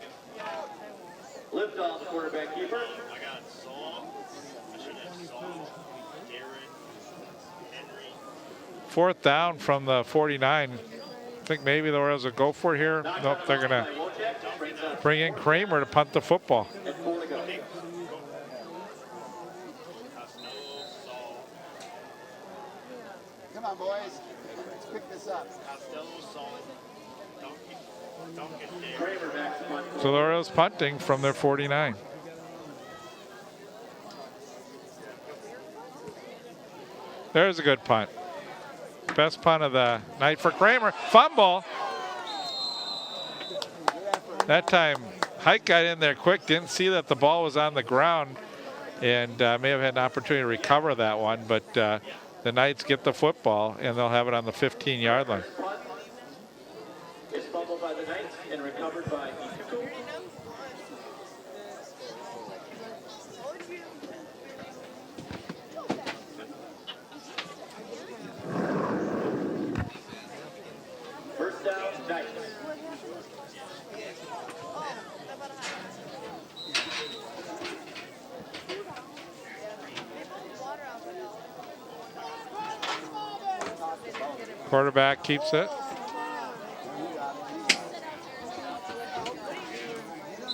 Livedall, the quarterback keeper. I got Saul. I should have Saul, Aaron, Henry. 4th down from the 49. I think maybe the Orioles will go for it here. Nope, they're going to bring in Kramer to punt the football. Come on, boys. Let's pick this up. So the Orioles punting from their 49. There's a good punt. Best punt of the night for Kramer. Fumble. That time, Hike got in there quick, didn't see that the ball was on the ground, and may have had an opportunity to recover that one, but the Knights get the football, and they'll have it on the 15-yard line. It's fumbled by the Knights and recovered by First down, Knights. Quarterback keeps it.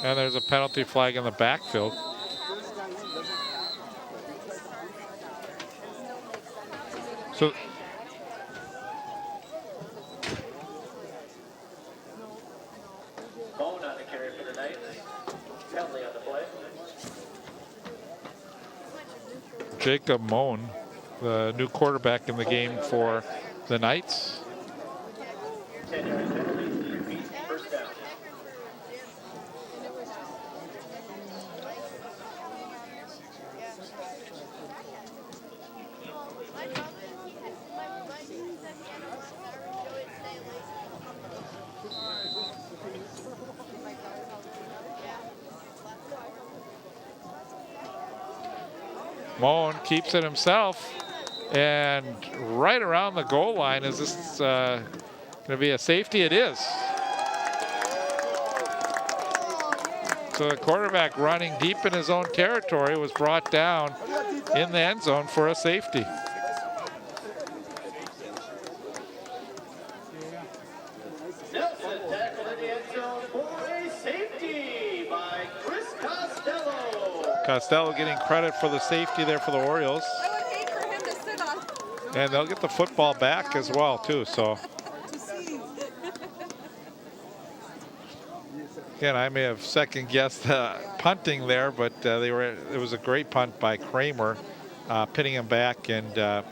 And there's a penalty flag in the backfield. So Bone on the carry for the Knights. Penalty on the play. Jacob Moan, the new quarterback in the game for the Knights. 10-yard penalty. Repeat. First down. Moan keeps it himself, and right around the goal line. Is this going to be a safety? It is. So the quarterback running deep in his own territory was brought down in the end zone for a safety. Nelson tackled in the end zone for a safety by Chris Costello. Costello getting credit for the safety there for the Orioles. I would hate for him to sit on. And they'll get the football back as well, too. So To see. again, I may have second guessed punting there, but it was a great punt by Kramer, pinning him back, and the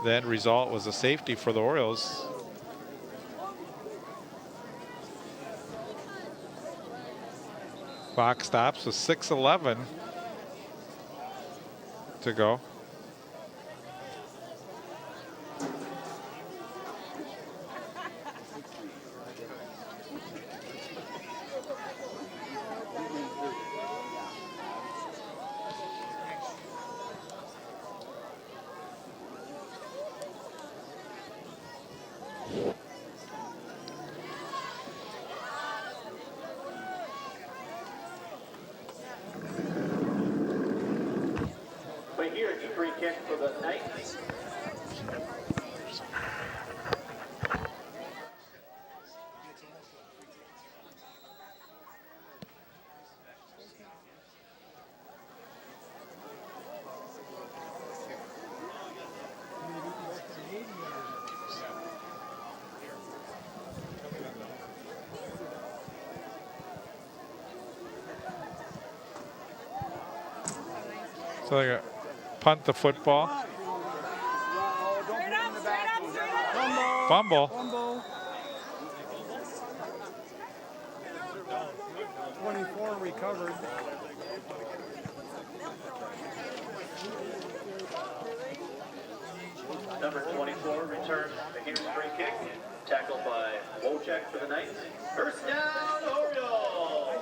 end result was a safety for the Orioles. Clock stops with 6:11 to go. But here's a free kick for the Knights. So they're going to punt the football. Fumble. 24 recovered. Number 24 returns the here's free kick. Tackled by Wojcik for the Knights. First down, Orioles.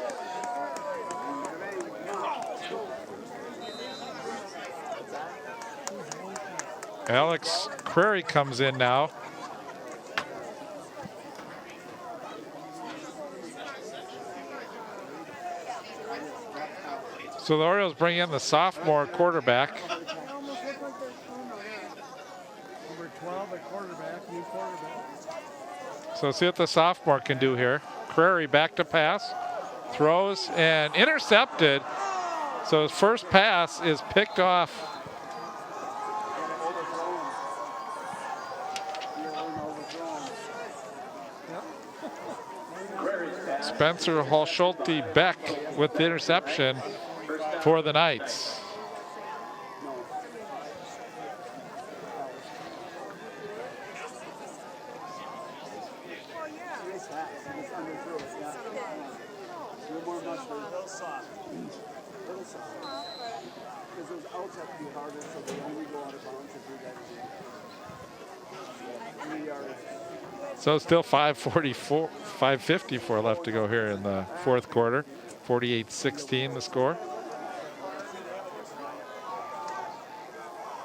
Alex Crary comes in now. So the Orioles bring in the sophomore quarterback. Number 12 at quarterback, new quarterback. So see what the sophomore can do here. Crary back to pass, throws and intercepted. So his first pass is picked off. Spencer Holschulte Beck with the interception for the Knights. So still 5:54 left to go here in the fourth quarter. 48-16 the score.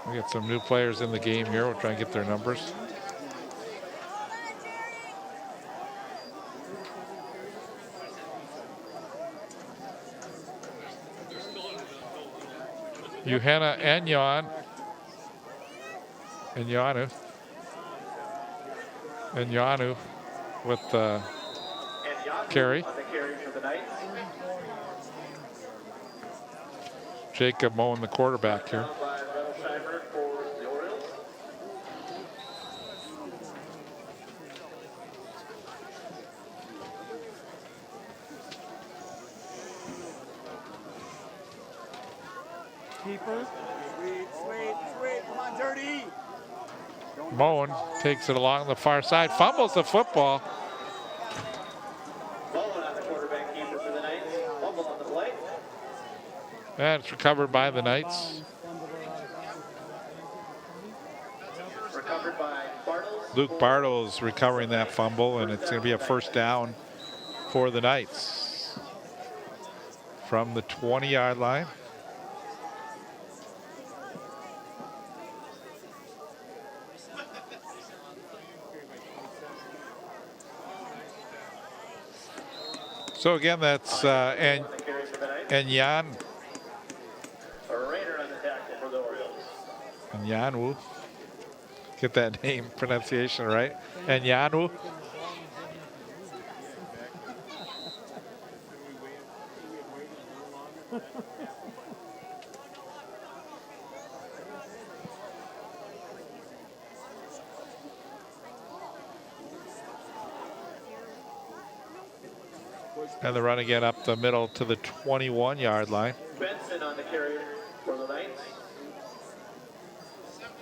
We got some new players in the game here. We'll try and get their numbers. Johanna Enyanu with carry. On the carry for the Knights. Jacob mowing the quarterback here. By Rettelsheimer for the Orioles. Keeper. Sweet. Come on, Dirty. Moen takes it along the far side, fumbles the football. Bowen on the quarterback keeper for the Knights. Fumble on the play. And it's recovered by the Knights. Recovered by Bartles. Luke Bartles recovering that fumble, and it's going to be a first down for the Knights from the 20-yard line. So again, that's and Jan. A Raider on the tackle for the Orioles. And Yanu. Get that name pronunciation right. And Yanu. And the run again up the middle to the 21-yard line. Benson on the carrier for the Knights.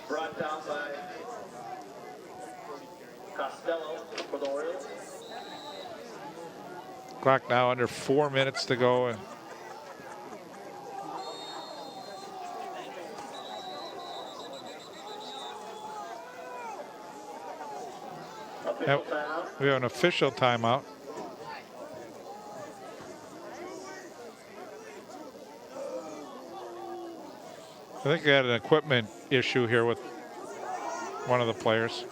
Brought down by Costello for the Orioles. Clock now under 4 minutes to go. And we have an official timeout. I think we had an equipment issue here with one of the players.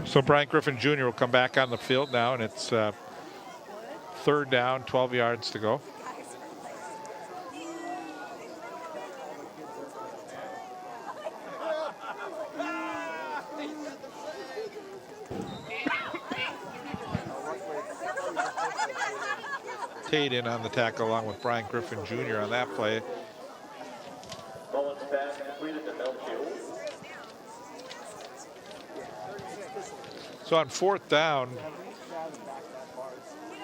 So Brian Griffin Jr. will come back on the field now, and it's third down, 12 yards to go. Tate in on the tackle along with Brian Griffin Jr. on that play. Mullins pass completed to Melchior. So on fourth down,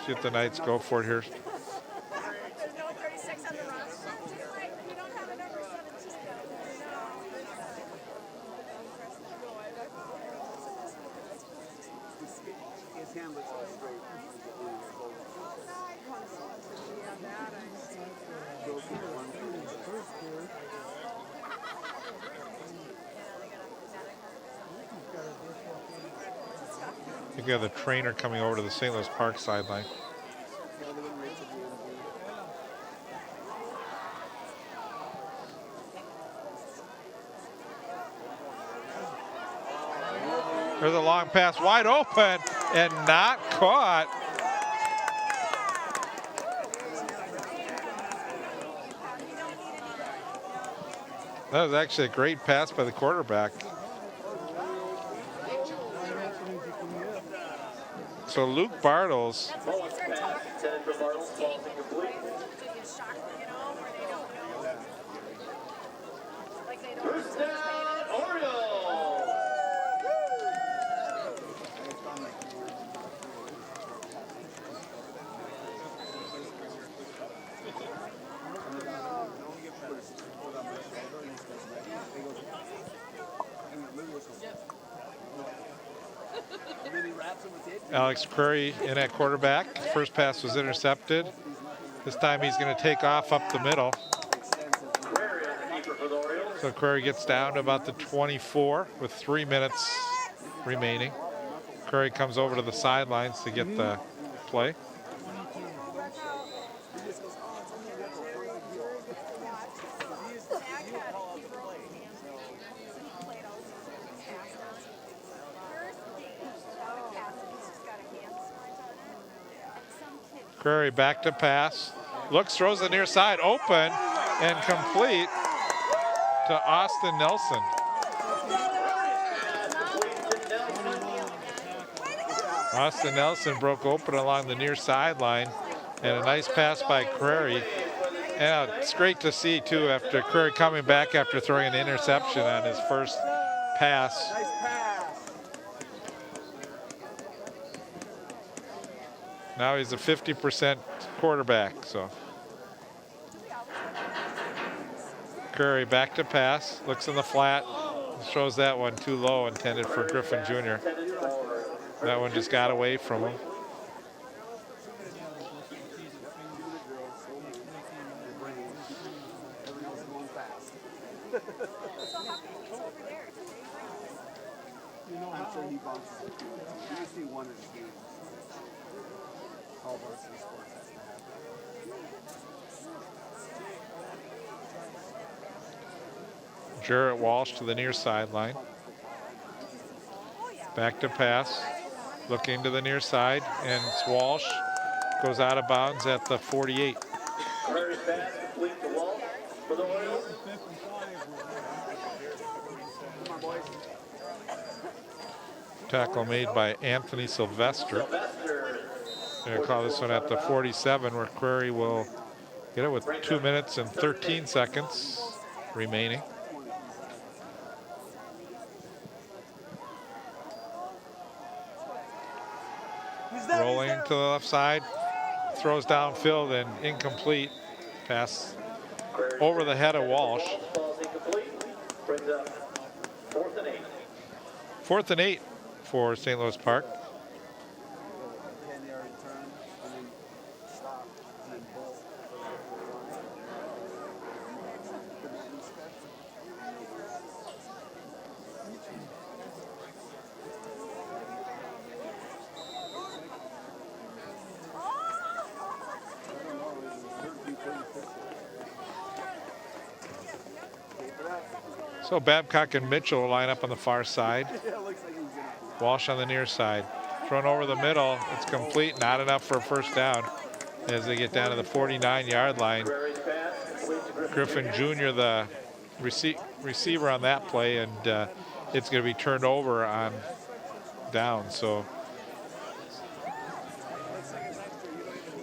see if the Knights go for it here. I think we have the trainer coming over to the St. Louis Park sideline. There's a long pass wide open and not caught. That was actually a great pass by the quarterback. So Luke Bartles. Mullins pass intended for Bartles, falls incomplete. First down, Orioles. Alex Curry in at quarterback. First pass was intercepted. This time he's going to take off up the middle. So Curry gets down to about the 24 with 3 minutes remaining. Curry comes over to the sidelines to get the play. Curry back to pass. Looks, throws the near side, open and complete to Austin Nelson. Austin Nelson broke open along the near sideline, and a nice pass by Crary. And it's great to see, too, after Crary coming back after throwing an interception on his first pass. Nice pass. Now he's a 50% quarterback, so. Curry back to pass, looks in the flat, shows that one too low, intended for Griffin Jr. That one just got away from him. I'm sure he bumps it. You see one of the games. All varsity sports has to happen. Jarrett Walsh to the near sideline. Back to pass, looking to the near side, and it's Walsh. Goes out of bounds at the 48. Curry's pass complete to Walsh for the Orioles. Tackle made by Anthony Sylvester. They're going to call this one at the 47, where Query will get it with 2 minutes and 13 seconds remaining. Rolling to the left side, throws downfield and incomplete. Pass over the head of Walsh. Brings up 4th and 8. 4th and 8 for St. Louis Park. 10-yard turn and then stop and then bolt. So Babcock and Mitchell will line up on the far side. Walsh on the near side. Thrown over the middle. It's complete. Not enough for a first down as they get down to the 49-yard line. Griffin Jr., the receiver on that play, and it's going to be turned over on down. So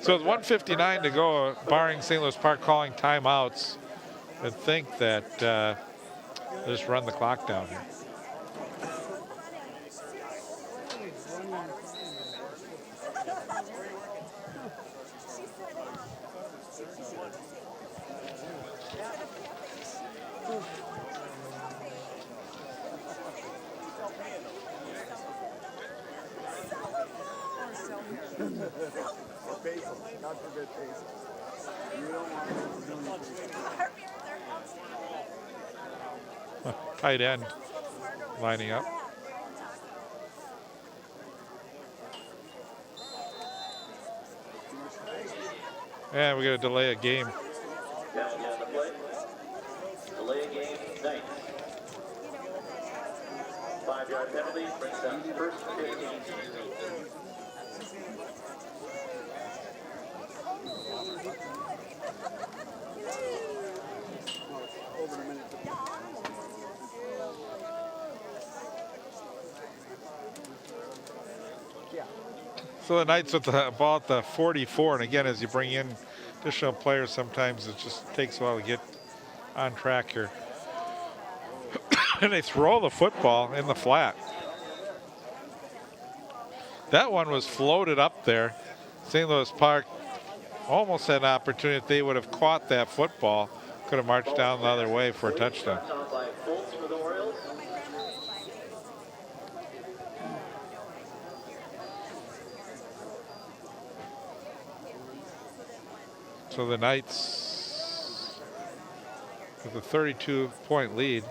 with 1:59 to go, barring St. Louis Park calling timeouts, I think that they'll just run the clock down here. God forbid patience. You don't want to Tight end lining up. And we're going to delay a game. Down again on the play. Delay a game, 9. 5-yard penalty brings up 1st and 15. So the Knights with the ball at the 44, and again, as you bring in additional players, sometimes it just takes a while to get on track here. And they throw the football in the flat. That one was floated up there. St. Louis Park almost had an opportunity. If they would have caught that football, could have marched down the other way for a touchdown. So the Knights with a 32-point lead,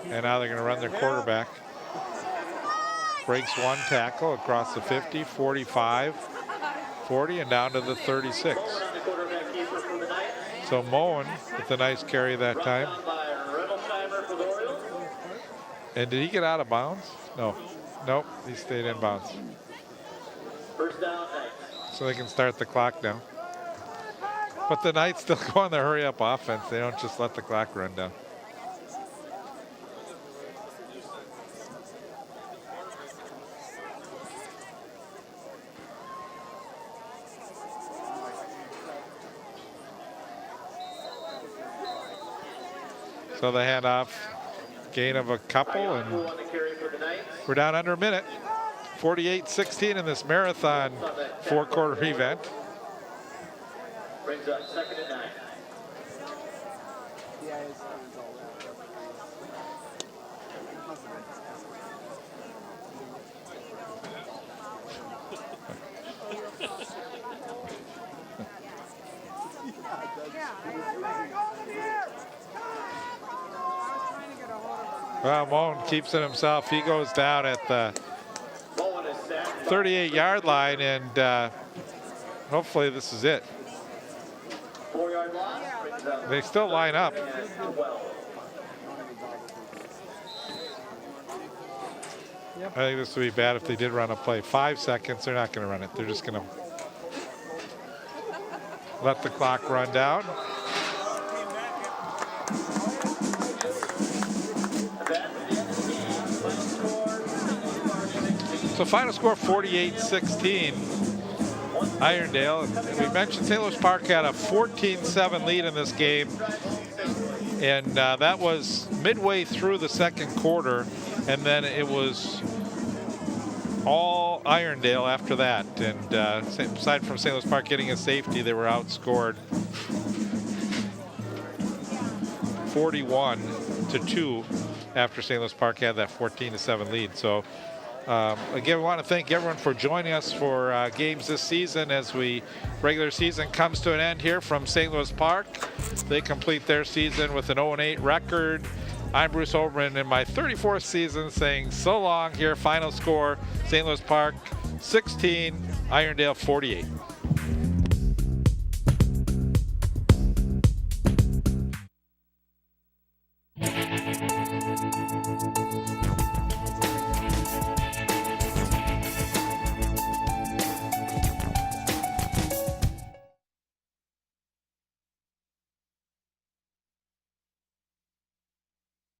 and now they're going to run their quarterback. Breaks one tackle across the 50, 45, 40, and down to the 36. So Moen with a nice carry that time. And did he get out of bounds? No. Nope, he stayed in bounds. First down, so they can start the clock now. But the Knights still go on the hurry-up offense. They don't just let the clock run down. So the handoff, gain of a couple, and we're down under a minute. 48-16 in this marathon 4-quarter event. Brings up 2nd and 9. Yeah, his son's all that. He must have been his cousin. Well, Moan keeps it himself. He goes down at the 38-yard line, and hopefully this is it. 4-yard loss brings up They still line up. 12. I think this would be bad if they did run a play. 5 seconds, they're not going to run it. They're just going to let the clock run down. So final score 48-16, Irondale. We mentioned St. Louis Park had a 14-7 lead in this game, and that was midway through the 2nd quarter, and then it was all Irondale after that. And aside from St. Louis Park getting a safety, they were outscored 41-2 after St. Louis Park had that 14-7 lead. So again, we want to thank everyone for joining us for games this season as regular season comes to an end here from St. Louis Park. They complete their season with an 0-8 record. I'm Bruce Oberman in my 34th season saying so long here. Final score, St. Louis Park 16, Irondale 48.